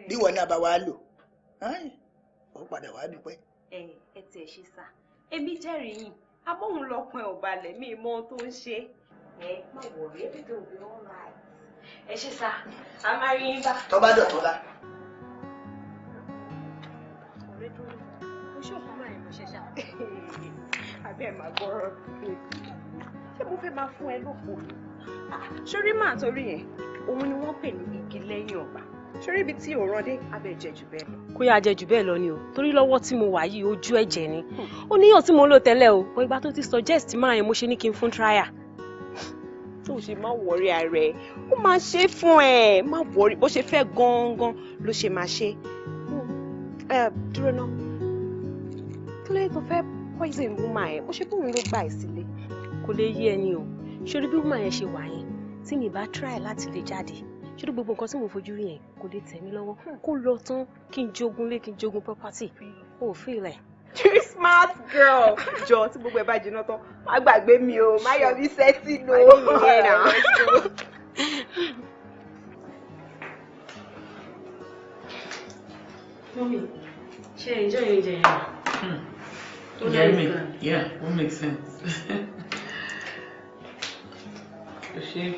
Bí wọn náà bá wá lò ó padà wá dúpẹ́.
Ẹ tiẹ̀ ṣe sá ebi jẹ́rìí yìí abóhùn lọ́pọ̀ ẹ̀ ò balẹ̀ mí mọ́ ohun tó ń ṣe. Má wọ̀rí everything will be all right. Ẹ ṣe sá a máa rí yín bá.
Tó bá dọ̀tún la
Àbí ẹ̀ máa gbọ́rọ̀ ṣé mo fẹ́ máa fún ẹ lóko ni? Ṣorí máa torí yẹn, òun ni wọ́n pè ní igi lẹ́yìn ọgbà. Ṣorí ibi tí òòrùn dé, abẹ́ jẹ jù bẹ́ẹ̀ lọ.
Kó yá jẹ jù bẹ́ẹ̀ lọ ni o, torí lọ́wọ́ tí mo wà yìí ojú ẹ̀jẹ̀ ni. Ó níyàn tí mo lò tẹ́lẹ̀ o, bọ́ ìgbà tó ti suggest máa yẹn mo ṣe ní kí n fún trial.
Tó ṣe má wọrí ara ẹ, ó máa ṣe fún ẹ, má wọrí bó ṣe fẹ́ gangan ló ṣe máa ṣe. Dúró náà, kí ló yẹ tó fẹ́ poison woman ẹ? Bó ṣe bóun ló gbà ẹ sílé.
Kò lè yé ẹni o, ṣorí bí woman yẹn ṣe wà yẹn, tí mi bá try láti lè jáde, ṣorí gbogbo nǹkan tí mo fojú rí yẹn kò lè tẹ̀ mí lọ́wọ́. Kó lọ tán kí n jogun lé kí n jogun property. O ò feel ẹ̀.
You smart girl. Jọ tí gbogbo ẹ bá jiná tán, má gbàgbé mi o, má yọ mí sẹ́tì lò. Ayé náà.
Mommy, ṣe enjoy oúnjẹ yẹn?
Yeah, it makes sense. She.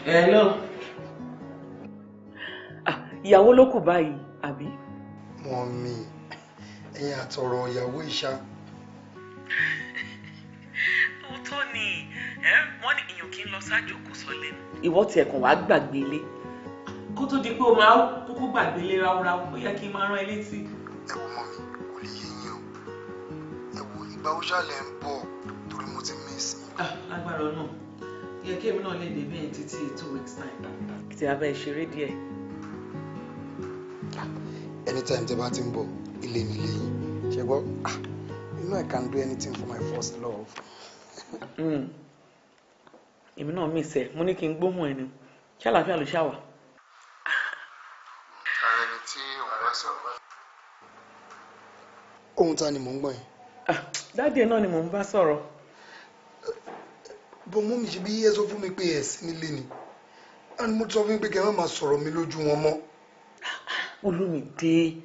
Hello. Ìyàwó ló kù báyìí, àbí?
Mọ́mì, ẹ̀yin àtọ̀rọ̀ ìyàwó ìṣá.
Òótọ́ ni, wọ́n ní èèyàn kì í lọ sájò kó sọ lẹ́nu. Ìwọ tiẹ̀ kàn wá gbàgbé ilé. Kó tó di pé o máa kúkú gbàgbé ilé ráúráú, ó yẹ kí n máa rán ẹ létí.
Ẹ wo mọ́mì, kò lè yé yín o. Ẹ wo ìgbà ó ṣàlẹ̀ ń bọ̀ torí mo ti miss yín.
Lágbára náà, yẹ kí èmi náà lè dé bẹ́ẹ̀ títí 2 weeks time. Tí a bá ṣeré díẹ̀.
Anytime tẹ́ bá ti ń bọ̀, ilé mi lè yín. Ṣé gbọ́? You know I can do anything for my first love.
Èmi náà miss ẹ, mo ní kí n gbóhùn ẹni. Ṣé àlàáfíà ló ṣàwà?
Ààrẹ ni tí òun bá sọ̀rọ̀. Ohun ta ni mò ń gbọ́ yẹn?
Dáàdì náà ni mò ń bá sọ̀rọ̀.
Bọ́ mú mi ṣe bí ẹ sọ fún mi pé ẹ̀ sí nílé ni. A ní mo sọ fún mi pé kẹ́ ẹ má máa sọ̀rọ̀ mi lójú wọn mọ́.
Olúmídé,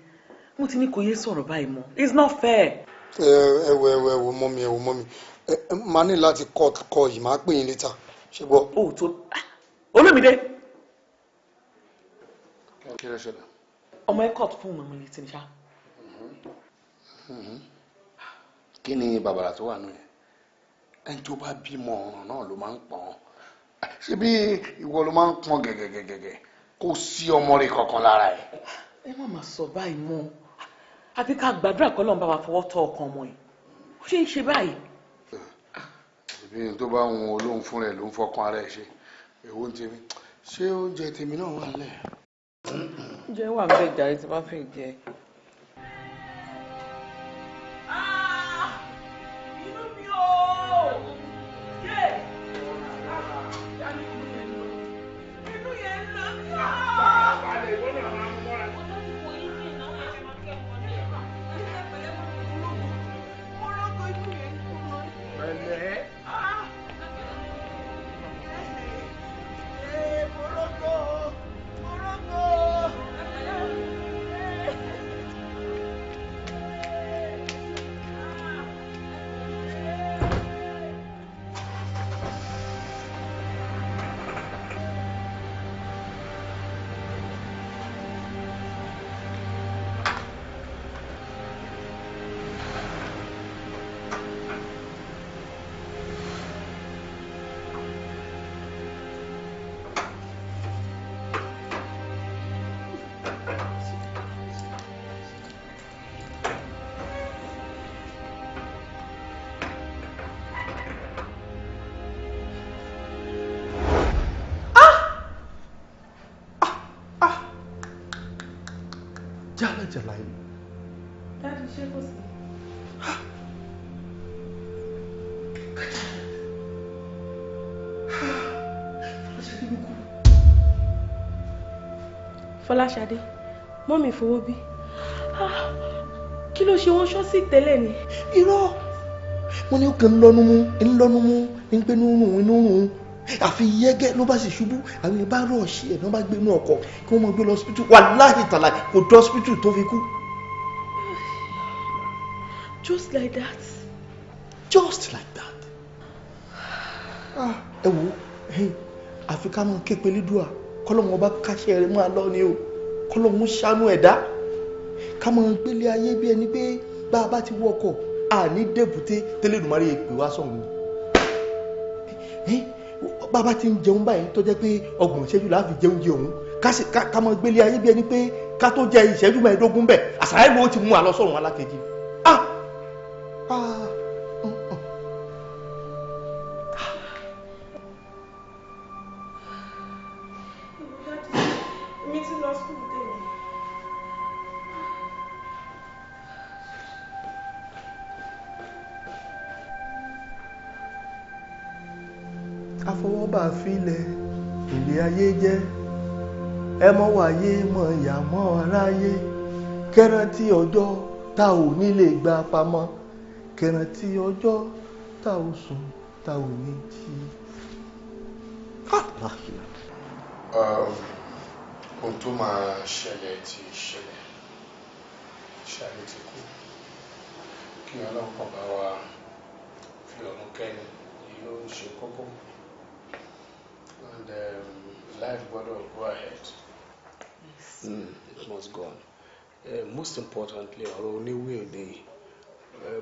mo ti ní kò yé sọ̀rọ̀ báyìí mọ́. It's not fair.
Ẹ wo mọ́mì. Màá ní láti cut call yìí, màá pè yín later. Ṣé gbọ́?
Ó tó. Olúmídé.
Kí ló ṣẹlẹ̀?
Ọmọ ẹ cut fún ọmọ létí ní ṣá.
Kí ni bàbàrà tó wà nù yẹn? Ẹni tó bá bímọ ọ̀ràn náà ló máa ń pọ̀n. Ṣé bí ìwọ ló máa ń pọ̀n gẹ̀gẹ̀gẹ̀gẹ̀ kó sí ọmọ rẹ̀ kankan lára ẹ̀?
Ẹ má máa sọ báyìí mọ́. Àfi ká gbàdúrà kọ́ lọ́n bá wa fọwọ́ tọ́ ọkàn ọmọ yìí. Ó ṣe ń ṣe báyìí.
Ìbí tó bá wọn olóhùn fún rẹ̀ ló ń fọkàn ara ẹ̀ ṣe. Èwo ń tèmi. Ṣé oúnjẹ tèmi náà wà nílẹ̀?
Oúnjẹ wà bẹ́ẹ̀ jàre tí bá fẹ́ jẹ. Inú mi ò. Inú yẹn ń lọ.
Jala yìí.
Dájú ṣé kò sí? Fọláṣadé, mọ́mì fowó bí. Kí ló ṣe wọ́n ṣọ́ọ̀ṣì tẹ́lẹ̀ ni?
Irọ́! Mo ní òkè ńlọ́nu mú, ń gbé inú rùn. Àfi yẹ́gẹ́ ló bá sì ṣubú, àwọn ìbá rọ̀ọ̀ṣì ẹ̀ ló bá gbé inú ọkọ̀ kí wọ́n mọ̀ gbé lọ hospital. Wàláhì tàlà kò dé hospital tó fi kú.
Just like that.
Just like that. Ẹ wo àfi ká mọ̀ képe lídùá kọ́lọ́mù ọba káṣẹ́ rẹ̀ máa lọ ni o kọ́lọ́mù ṣàánú ẹ̀dá ká mọ̀ gbélé ayé bí ẹni pé bá a bá ti wọkọ̀ àní débùté tẹ́lẹ̀dùmarè èpè wá sọ̀hún bá a bá ti ń jẹun báyìí tó jẹ́ pé 30 ìṣẹ́jú la fi jẹun jẹ òun ká mọ̀ gbélé ayé bí ẹni pé ká tó jẹ ìṣẹ́jú 15 bẹ̀ àṣàyẹ̀ ló ti mú àlọ́ sọ̀rùn alákejì. àfọwọ́bà filẹ̀ ilé ayé jẹ́ ẹ mọ́ wáyé mọ́ ìyá mọ́ aráyé kẹ́rántí ọjọ́ tá ò ní lè gbà pamọ́ kẹ́rántí ọjọ́ tá ò sùn tá ò ní jí.
ohun tó máa ṣẹlẹ̀ ti ṣẹlẹ̀ ṣáàlì ti kú kí ọlọ́pàá bá wa fi ọ̀run kẹ́ni èyí ló ń ṣe kókó. And life gotta go ahead. It must go on. Most importantly, ọ̀rọ̀ oníwèé ni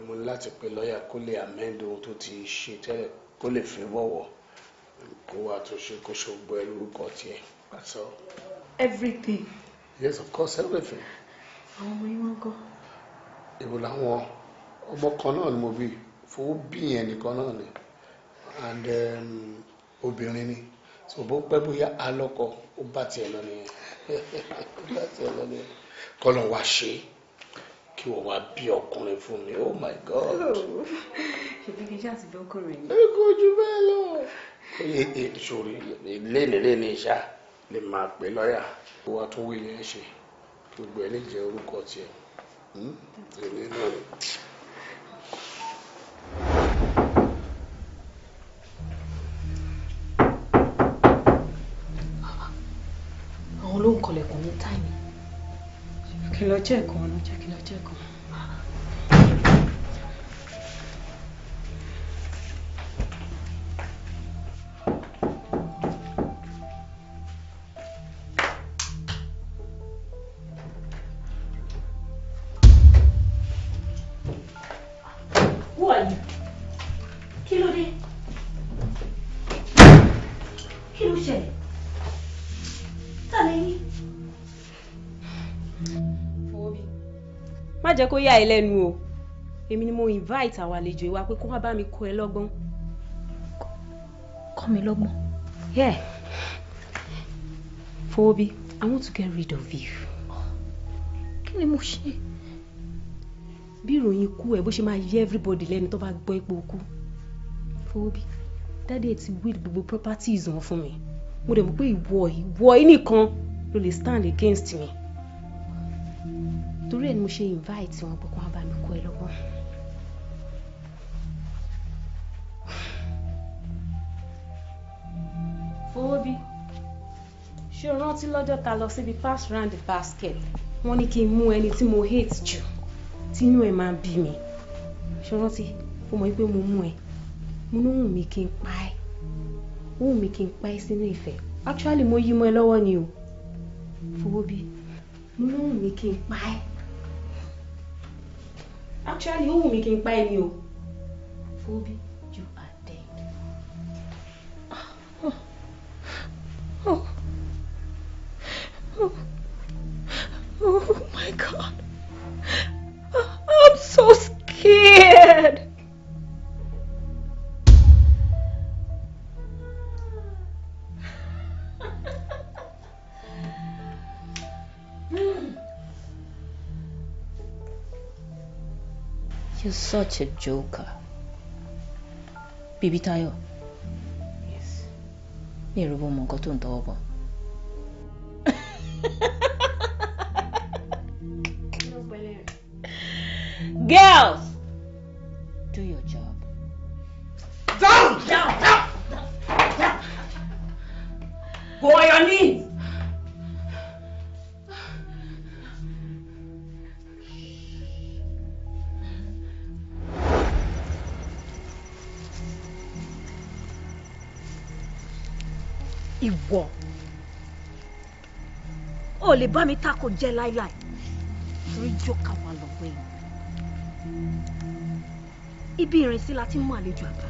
mo láti pe lọ́ọ̀yà kó lè amend ohun tó ti ṣe tẹ́lẹ̀ kó lè fi wọ́wọ́ kó wá tó ṣe kó ṣògbọ́ ẹrú orúkọ tiẹ̀. That's all.
Everything.
Yes, of course, everything.
Àwọn ọmọ yín wọ́n kọ́.
Èwo làwọn ọmọ kan náà ni mo bí fowó bí yẹn nìkan náà ni and obìnrin ni so bó pẹ́ bóyá alọ́kọ ó bá tiẹ̀ lọ nìyẹn bá tiẹ̀ lọ nìyẹn kọ́lọ̀ wá ṣe kí wọ́n wá bí ọkùnrin fún mi oh my god.
ṣèbí kí n ṣáà ti bí ọkùnrin.
ẹ kò jù bẹ́ẹ̀ lọ. sori léèlé ní ìṣá lè máa pè lọ́ọ̀yà kó wá tún wí yẹn ṣe gbogbo ẹ̀ lè jẹ́ orúkọ tiẹ̀ èmi náà ni.
àwọn ló ń kọlẹ̀kùn ní táìmì. kí lọ jẹ́ ẹ̀kan ọ̀nà jẹ́ kí lọ jẹ́ ẹ̀kan. Who are you? Kí ló dé? Kí ló ṣẹlẹ̀?
má jẹ́ kó yà ẹ́ lẹ́nu o èmi ni mo invite àwọn àlejò ìwà pé kó wá bá mi kọ́ ẹ lọ́gbọ́n.
Kọ́ mi lọ́gbọ́n?
Yeah. Fobi, I want to get rid of you.
Kí ni mo ṣe?
Bí ìròyìn ikú ẹ bó ṣe máa yẹ everybody lẹ́nu tó bá gbọ́ ipò okú. Fobi, Daddy ẹ ti will gbogbo properties wọn fún mi. Mo dẹ̀ mọ̀ pé ìwọ yìí nìkan ló lè stand against me. Torí ẹ̀ ni mo ṣe invite wọn pé kó wá bá mi kọ́ ẹ lọ́gbọ́n. Fobi, ṣé o rántí lọ́jọ́ ta lọ síbi pass round the basket? Wọ́n ní kí n mú ẹni tí mo hate jù tí inú ẹ̀ máa bí mi. Ṣé o rántí? Ó mọ̀ pé mo mú ẹ. Mo ní wùn mí kí n pa ẹ́. Ó wùn mí kí n pa ẹ́ sínú ìfẹ́. Actually mo yí mọ́ ẹ lọ́wọ́ ni o. Fobi, mo ní wùn mí kí n pa ẹ́. Actually ó wùn mí kí n pa ẹ́ ni o. Fobi, you are dead.
Oh. Oh. Oh my God. I'm so scared.
You're such a joker. Baby Tayo.
Yes.
Mi ò rò bó mọ nǹkan tó ń tọwọ́ bọ̀.
Girls,
do your job.
Down! Go on your knees.
ìwọ ò lè bá mi tako jẹ́ láíláí torí jókà wà lọ́wọ́ ẹ̀ ibi ìrìnsí la ti mú àlejò àgbà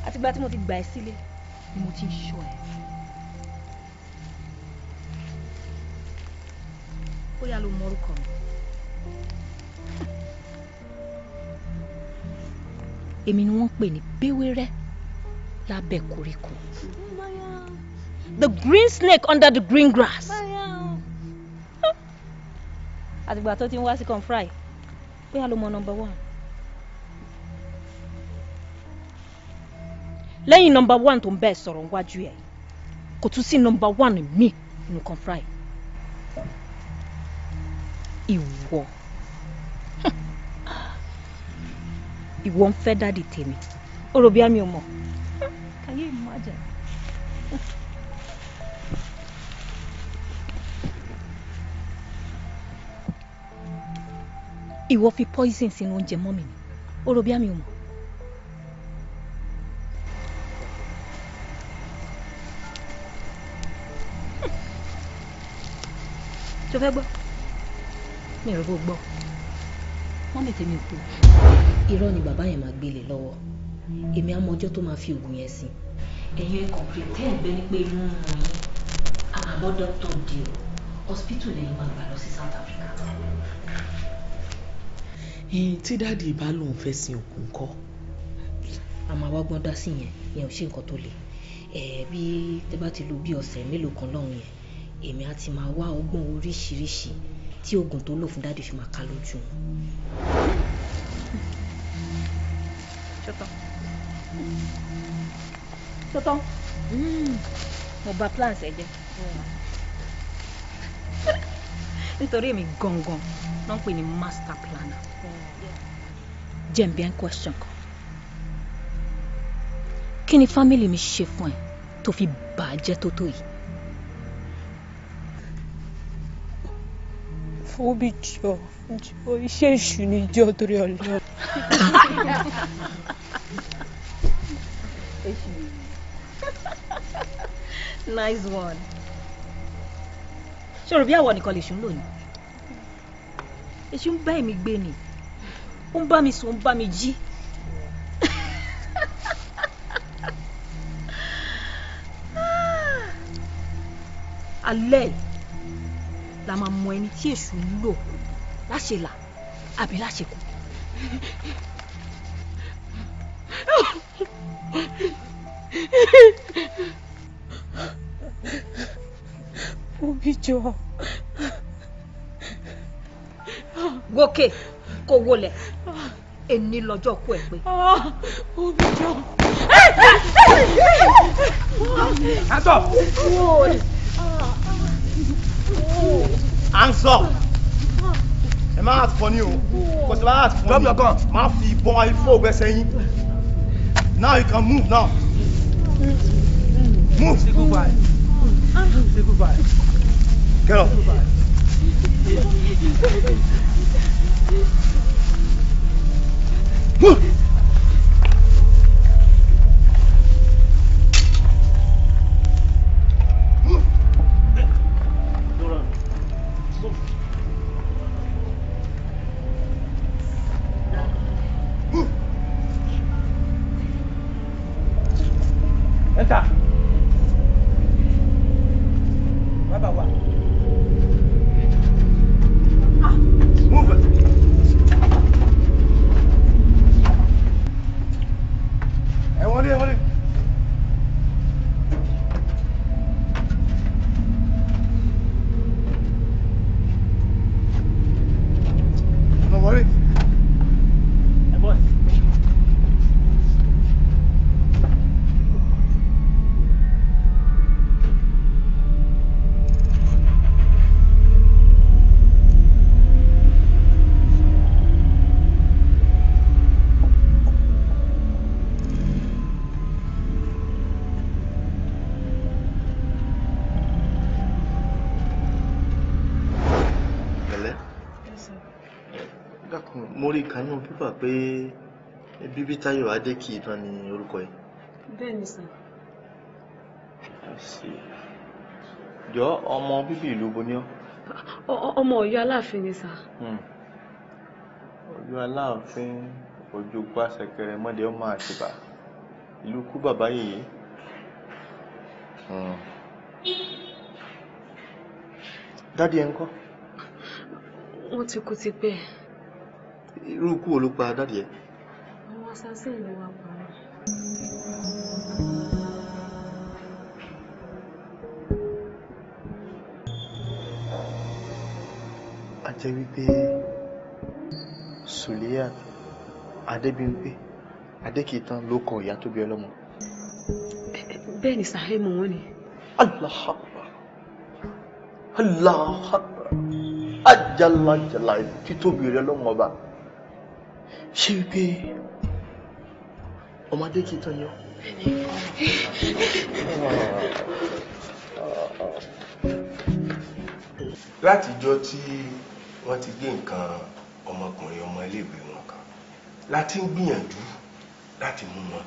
àtìgbà tí mo ti gbà ẹ́ sílé ni mo ti ń ṣọ́ ẹ bóyá ló mọ orúkọ mi èmi ni wọ́n ń pè ní béwérẹ́ lábẹ́ koríko the green snake under the green grass àtìgbà tó ti ń wá sí confry bóyá ló mọ number 1 lẹ́yìn number 1 tó ń bẹ́ẹ̀ sọ̀rọ̀ níwájú ẹ̀ kò tún sí number 1 mi nínú confry ìwọ ń fẹ́ dáàdì tèmi ó rò bí àmì ọmọ can you imagine. ìwọ fi poison sínú oúnjẹ mọ́ mi ni ó rò bí àmì ọmọ. tó fẹ́ gbọ́ mi ò rò bó gbọ́ wọ́n lè tèmi kú irọ́ ni bàbá yẹn máa gbélé lọ́wọ́ èmi á mọ ọjọ́ tó máa fi oògùn yẹn sí ẹ̀yin ẹ̀ pretend bẹ́ẹ̀ ni pé inú ń rún yín àbọ̀ dọ́kítọ̀ di o hospital lẹ́yìn máa gbà lọ sí South Africa.
tí dáàdi bá lóun fẹ́ sin òkú ńkọ́.
àmọ́ àwa gbọ́n dá sí yẹn ò ṣe nǹkan tó le bí tẹ bá ti lò bí ọ̀sẹ̀ mélòó kan lọ́hùn yẹn èmi á ti máa wá ọgbọ́n oríṣiríṣi tí oògùn tó lò fún dáàdi fi máa ká lójú wọn. Tótó mo bà plans ẹ jẹ́ nítorí èmi gangan ló ń pè ní master planner jẹ́ n bi ẹ́ question kan kí ni family mi ṣe fún ẹ tó fi bà á jẹ́ tó tó yìí.
Fóbi jọ iṣẹ́ èṣù ni jọ torí Ọlọ́run.
Nice one. Ṣòro bí àwọn nìkan lè ṣùn lónìí. Èṣù ń bá èmi gbé ni. Ó ń bá mi sùn, ó ń bá mi jí. Alẹ́ la máa mọ ẹni tí èṣù ń lò láṣẹ là àbí láṣẹ kù.
Fóbi jọ.
Gòkè kò wọlé ẹni lọ́jọ́ kú ẹ pé.
Fóbi jọ.
Hands up! Hands up! Ẹ máa àti fọ́ ní o. Kò sí máa àti fọ́ ní. Drop your gun. Máa fi ìbọn ifo ògbẹ́sẹ̀ yín. Now you can move now. Move. Say goodbye. Say goodbye. Get up. Move. Enter. Baba. Move it. Hey, hold it. No worry. Hey, boy. Mo rí ìkànnì pípà pé bíbí Táyọ̀ Adékì náà ni orúkọ ẹ̀.
bẹ́ẹ̀ ni sir.
Jọ ọmọ bíbí ìlú bo ni ọ́?
Ọmọ Ọ̀yọ́ Aláàfin ni sir.
Ọ̀yọ́ Aláàfin ojú pàṣẹkẹrẹ mọ́dé ọmọ Àtìbà ìlú kú bàbá yèyé. Dádì ẹ̀ ń kọ́?
Wọ́n ti kú ti pẹ́.
Irú ikú wo ló pa dádì ẹ̀?
Àwọn assassin ló wá pa wọ́n.
A jẹ́ wípé Sùlíyà Adébímpé Adékìtán ló kọ ìyá tó bí ọlọ́mọ.
Bẹ́ẹ̀ ni sàhẹ́ mọ̀ wọ́n ni.
Allahu Akbar. Allahu Akbar. Ajálajàlá títóbi rẹ̀ lọ́mọ ọba. Ṣé wípé ọmọ Adékìtán yọ?
Látijọ́ tí wọ́n ti gbé nǹkan ọmọkùnrin ọmọ iléèwé wọn kan láti ń gbìyànjú láti mú wọn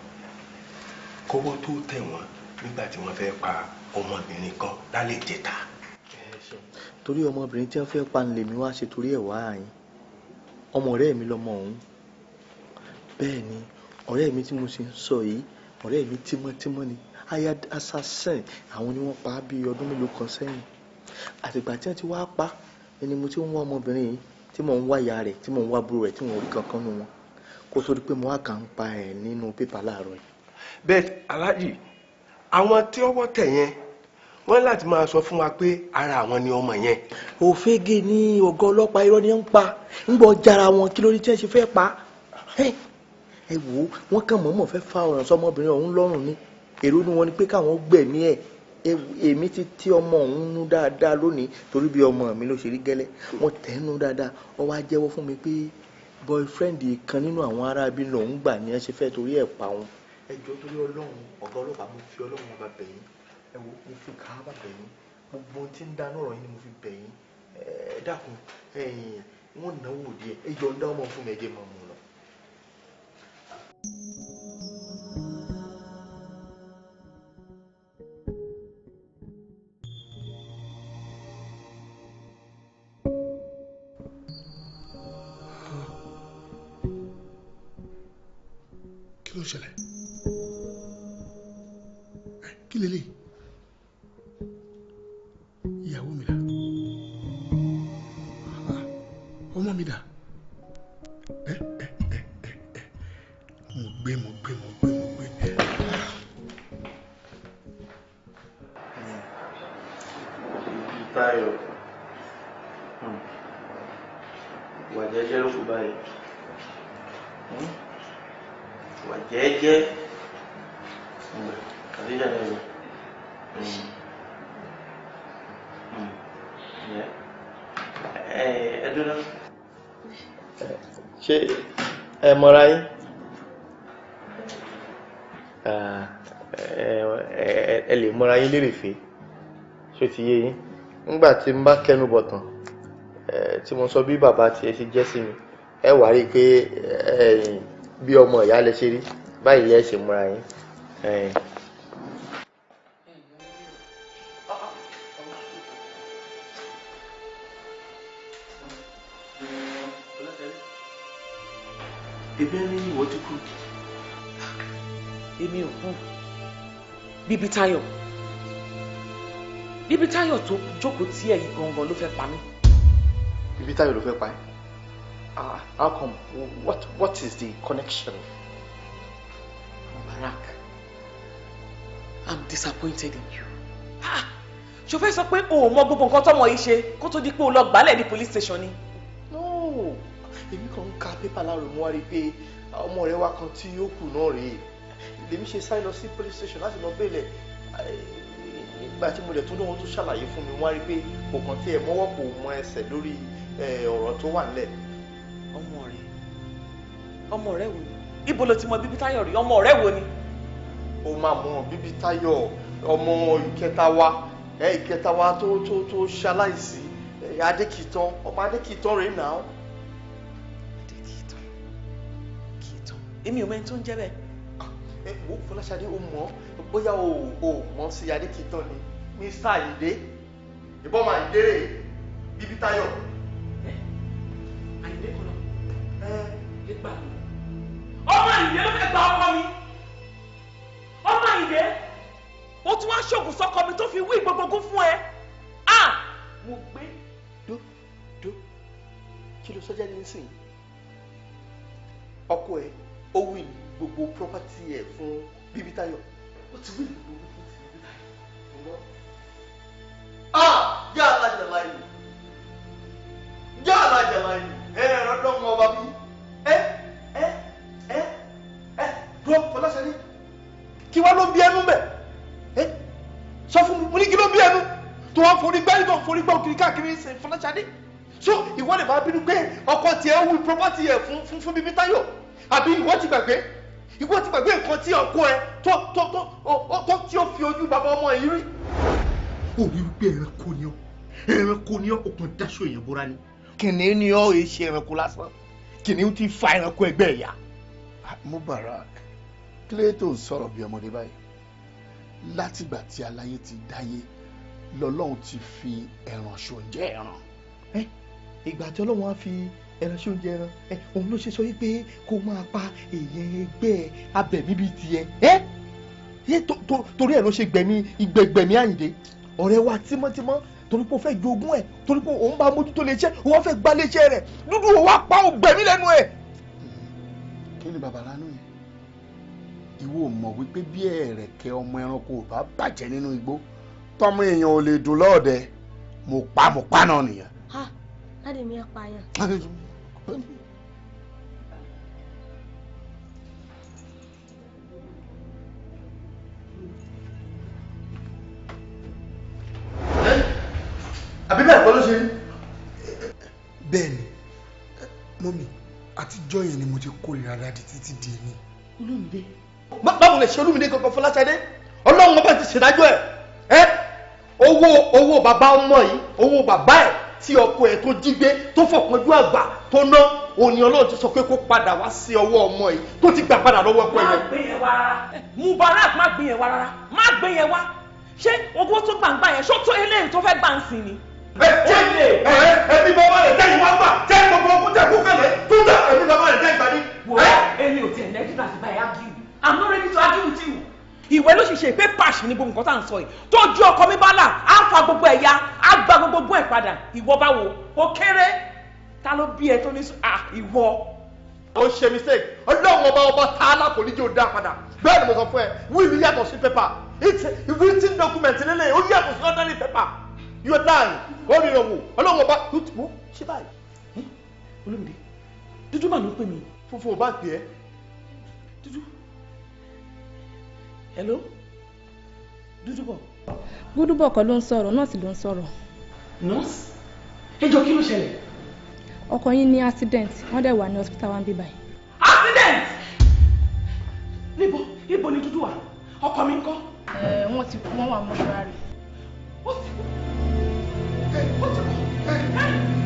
kọ́wọ́ tó tẹ̀ wọ́n nígbà tí wọ́n fẹ́ pa ọmọbìnrin kan lálẹ́ ìjẹta.
Torí ọmọbìnrin tí wọ́n fẹ́ pa nílé mi wá ṣe torí ẹ̀ wá àyín ọmọ ọ̀rẹ́ mi lọmọ òun. Bẹ́ẹ̀ ni ọ̀rẹ́ mi tí mo sì ń sọ yìí ọ̀rẹ́ mi tímọ́tímọ́ ni aya assassin àwọn ni wọ́n pa á bí ọdún mélòó kan sẹ́yìn. Àtìgbà tí wọ́n ti wá pa ẹni mo ti ń wá ọmọbìnrin yìí tí mò ń wá ìyá rẹ̀ tí mò ń wá àbúrò rẹ̀ tí mò ń rí kankan nù wọn kó tó di pé mo wá kà ń pa ẹ̀ nínú pépà láàárọ̀ yìí.
Bẹ́ẹ̀ Aláàjì àwọn tí ọwọ́ tẹ̀ yẹn wọ́n láti máa sọ fún wa pé ara àwọn ni ọmọ yẹn.
Òfégè ní ọ̀gá ọlọ́pàá irọ́ ni ń pa ń bọ̀ jára wọn kí lórí tí wọ́n ṣe fẹ́ pa. Ẹ wò ó wọ́n kàn mọ̀ọ́mọ̀ fẹ́ fa ọ̀ràn sọmọbìnrin ọ̀hún lọ́rùn ni èrò ni wọ́n ní pé káwọn gbẹ̀mí ẹ̀. Èmi ti tí ọmọ ọ̀hún nú dáadáa lónìí torí bí ọmọ mi ló ṣe rí gẹ́lẹ́ wọ́n tẹ̀ ẹ́ nú dáadáa ó wá jẹ́wọ́ fún mi pé boyfriend kan nínú àwọn aráabí lòún gbà ní ẹ ṣe fẹ́ torí ẹ̀ pa wọn. Ẹ jọ̀ọ́ torí Ọlọ́run ọ̀gá ọlọ́pàá mo fi Ọlọ́run ọba bẹ̀ yín ẹ wo mo fi Káàbà bẹ̀ yín gbogbo ohun tí ń dáná ọ̀rọ̀ yín ni mo fi bẹ̀ yín ẹ dákun wọ́n náwó díẹ̀ ẹ jọ ń dá ọmọ fún mi ẹ jẹ́ mọ́ mu lọ.
Kí ló ṣẹlẹ̀? Kí lélẹ̀? Ìyàwó mi dà? Ọmọ mi dà? Mo gbé.
Táyọ̀ wà jẹ́jẹ́ ló kù báyìí wà jẹ́jẹ́ àdéjà náà yẹ ẹ dúró ṣé ẹ mọ̀ra yín ẹ lè mọ̀ra yín lérèfé ṣó ti yé yín nígbà tí n bá kẹnu bọ̀ tán tí mo sọ bí bàbá tiẹ̀ ṣe jẹ́ sí mi ẹ wá rí i pé bí ọmọ ìyá lẹ ṣe rí báyìí lẹ ṣe múra yín.
Ebi ẹni ìwọ ti kú.
Èmi ò kú. Bíbí Táyọ̀ tó jókòó tí ẹ̀yìn gangan ló fẹ́ pa mí.
Bíbí Táyọ̀ ló fẹ́ pa ẹ́? How come? What is the connection?
Barak, I'm disappointed in you. Ṣo fẹ́ sọ pé o ò mọ gbogbo nǹkan tọ́mọ yìí ṣe kó tó di pé o lọ gbálẹ̀ ní police station ni?
No, èmi kàn ń ka pépà láàárọ̀ mo wá rí i pé ọmọ rẹ̀ wá kan tí ó kù náà rèé. Lèmi ṣe sáré lọ sí police station láti lọ bẹ̀lẹ̀. Nígbà tí mo dẹ̀ tó lóhun tó ṣàlàyé fún mi wá rí i pé kò kàn tí ẹ mọ́wọ́ kò mọ ẹsẹ̀ lórí ọ̀rọ̀ tó wà nílẹ̀.
Ọmọ rẹ̀ wo ni? Ibo lo ti mọ Bíbí Táyọ̀ rí? Ọmọ rẹ̀ wo ni?
O máa mọ Bíbí Táyọ̀ ọmọ ìkẹta wa tó ṣaláìsí Adékìtán ọmọ Adékìtán rèé náà.
Adékìtán èmi ò mẹ́ni tó ń jẹ́ bẹ́ẹ̀.
wo Fọláṣadé ó mọ̀ bóyá o mọ̀ sí Adékìtàn ni Mr. Ayinde ìbọn máa ń dérè bíbí Táyọ̀.
Ayinde kọ́ lọ. Ẹ gbà mí. Ọmọ Ayinde ló fẹ́ gba ọkọ mi. Ọmọ Ayinde ó tún wá ṣògùn sọ́kọ mi tó fi wí gbogbo fún ẹ. Mo gbé.
Kí ló sọ́jà ní sìn? Ọkọ ẹ ó wí gbogbo property ẹ fún bíbí Táyọ̀. Ó ti wí gbogbo fún bíbí Táyọ̀. Yá alájàlá ìlú. Yá alájàlá ìlú. Ẹ̀rọ dánwò ọba bí. Dúró Fọláṣadé. Kí wá ló bí ẹnu mẹ́? Sọ fún mi, mo ní kí ló bí ẹnu? Tó wá forí gbẹ́rì tó forí gbọ́ kiri káàkiri ṣe Fọláṣadé. So ìwọ lè máa bínú pé ọkọ tiẹ̀ wí property ẹ̀ fún bíbí Táyọ̀. Àbí ìwọ ti gbàgbé nǹkan tí ọkọ ẹ tó tí ó fi ojú bàbá ọmọ yìí rí.
Ó rí wípé ẹranko ni ọ́ òkun dáṣọ èèyàn bóra ni. Kìnìún ni ọ́ èé ṣe ẹranko lásán. Kìnìún ti fa ẹranko ẹgbẹ́ ẹ̀yà.
Mubarak, kí ló tó ń sọ̀rọ̀ bí ọmọdé báyìí? Látìgbà tí aláyé ti dáyé lọ́lọ́run ti fi ẹran ṣoúnjẹ ẹran.
Ìgbà tí Ọlọ́run á fi ẹran ṣoúnjẹ ẹran òun ló ṣe sọ wípé kó máa pa èèyàn ẹgbẹ́ abẹ̀mí bíi tiẹ̀. Torí ẹ̀ ló ṣe gbẹ̀mí Àyìndé ọ̀rẹ́ wa tímọ́tímọ́ torí pé ó fẹ́ jogún ẹ̀ torí pé òun bá mójútó léṣẹ́ òun fẹ́ gba léṣẹ́ rẹ̀ dúdú òun wá pa ògbẹ̀mí lẹ́nu ẹ̀.
Kí ni bàbá lánàá yẹn? Ìwọ mọ̀ wípé bí ẹ̀rẹ̀kẹ́ ọmọ ẹranko ò bá bàjẹ́ nínú igbó tọ́mọ èèyàn ò lè dùn lọ́ọ̀dẹ mo pa náà nìyẹn.
Láti mi apààyàn.
Àbí bẹ́ẹ̀ kọ́ ló ṣe?
Bẹ́ẹ̀ni, mọ́mì, àtijọ́ yẹn ni mo ti kórìíra dáàdì títí di èmi.
Olúmídé. Báwo lè ṣe Olúmídé kankan Fọláṣadé? Ọlọ́run ọba ti ṣèdájọ́ ẹ̀. Owó bàbá ọmọ yìí, owó bàbá ẹ̀ tí ọkọ ẹ̀ tó jí gbé tó fọ̀pọ̀jú àgbà tó ná òní Ọlọ́run ti sọ pé kó padà wá sí ọwọ́ ọmọ yìí tó ti gbà padà lọ́wọ́ ọkọ ẹ̀.
Má gbé yẹn wá rárá. Mubarak má gbé yẹn wá rárá. Má gbé yẹn wá. Ṣé owó tó gbàǹgbà yẹn ṣó tó eléyìí tó fẹ́ gbà ń sìn ni?
Ẹbí bàbá rẹ̀ tẹ́yìn wá gbà tẹ́ gbogbo okùn tẹ́ kú kẹ́lẹ́ tó dá ẹbí bàbá rẹ̀ tẹ́ gbà ní.
Wò ó, èmi ò tiẹ̀ lẹ́jọ́ láti bá ẹ argue. I'm not ready to argue with you. Ìwé ló ṣiṣẹ́ pé pàṣẹ ní gbogbo nǹkan tá à ń sọ yìí. Tó ju ọkọ mi bá là, á fa gbogbo ẹ̀yà, á gba gbogbo ẹ̀ padà. Ìwọ báwo? Ó kéré. Ta ló bí ẹ tó ní ìwọ?
Ó ṣe mistake. Ọlọ́run ọba tààlà kò ní jẹ́ ó dá padà. Bẹ́ẹ̀ ni mo sọ fún ẹ, wíìlì yàtọ̀ sí pépà. It's a written document lélẹ̀, ó yàtọ̀ sí ordinary paper. You are lying. Wọ́n rí ìrànwọ́. Ọlọ́run ọba wo ṣé báyìí.
Olúmídé, dúdú mà ló pè mí.
Funfun ò bá pè é.
Dúdú. Hello? Dúdúbọ̀.
Gúdúbọ̀ kọ́ ló ń sọ̀rọ̀, nọ́ọ̀sì ló ń sọ̀rọ̀.
Nọ́ọ̀sì? Ẹjọ́ kí ló ṣẹlẹ̀?
Ọkọ yín ní accident, wọ́n dẹ̀ wà ní hospital wa ń bí báyìí.
Accident? Níbo ni Dúdú wà? Ọkọ mi ńkọ́?
Wọ́n ti kú, wọ́n wà mọ́ṣúárì.
Ó ti kú.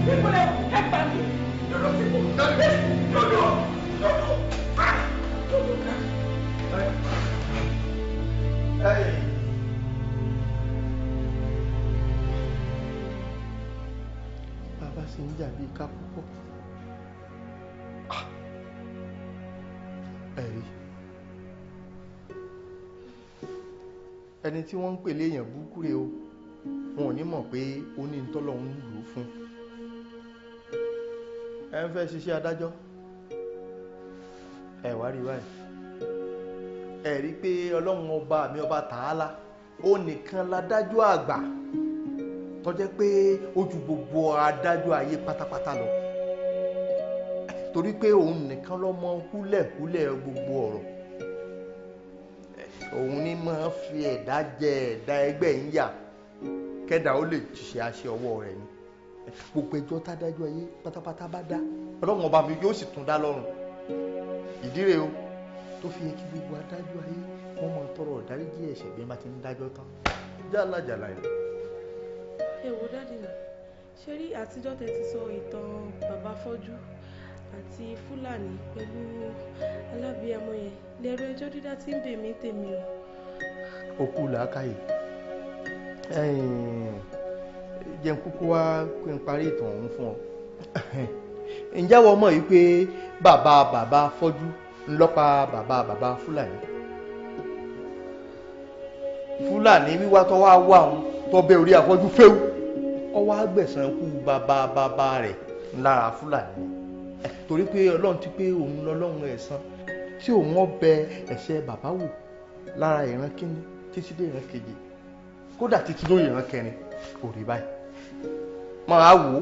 Níbo lẹ ẹ gbà mí? Lọ́dọ̀ ti kú. Lọ́dọ̀.
Bàbá sì ń jà bí ká púpọ̀. Ẹ̀rí. Ẹni tí wọ́n ń pè léèyàn burúkú rèé o. Wọn ò ní mọ̀ pé ó ní ntọ́lọ́hún ń lò ó fún. Ẹ ń fẹ́ ṣiṣẹ́ adájọ́. Ẹ wá rí báyìí. Ẹ rí pé Ọlọ́run ọba mi ọba tààlà ó nìkan ládájọ́ àgbà tó jẹ́ pé ó ju gbogbo adájọ́ ayé pátápátá lọ. Torí pé òun nìkan ló mọ húlẹ̀húlẹ̀ gbogbo ọ̀rọ̀. Òun ní máa fi ẹ̀dá jẹ ẹ̀dá ẹgbẹ́ ń yà kẹ́dà ó lè ṣe àṣẹ ọwọ́ rẹ̀ ni. Gbogbo ẹjọ́ tádájọ́ ayé pátápátá bá dá Ọlọ́run ọba mi yóò sì tún dá lọ́rùn. Ìdí rèé o tó fi yẹ kí gbogbo adájọ́ ayé wọ́n máa tọrọ ìdáríjì ẹ̀ṣẹ̀ bí wọ́n bá ti ń dájọ́ tán. Jálàjàlà ẹ̀.
Ẹ wo dáàdì náà, ṣé rí àtijọ́ tẹ́ ti sọ ìtàn bàbá fọ́jú àti Fúlàní pẹ̀lú alábìyamọ yẹn lẹ́rọ ẹjọ́ dídá tí ń bè mí tèmi o.
Òkú làákàyè jẹ́ kúkú wá pé n parí ìtàn ọ̀hún fún ọ. Ǹjẹ́ wọ́n mọ̀ yìí pé bàbá fọ́jú ńlọ́pa bàbá Fúlàní. Fúlàní wíwá tó wá wà òun tó bẹ́ orí afọ́jú fẹ́wù ọ wá gbẹ̀san ikú bàbá rẹ̀ lára Fúlàní. Torí pé Ọlọ́run ti pé òun lọ́lọ́run ẹ̀san tí òun ọbẹ̀ ẹ̀ṣẹ̀ bàbá wò lára ìran kínní títí dé ìran kejì kódà títí lórí ìran kẹrin kò rí báyìí. Máa wò ó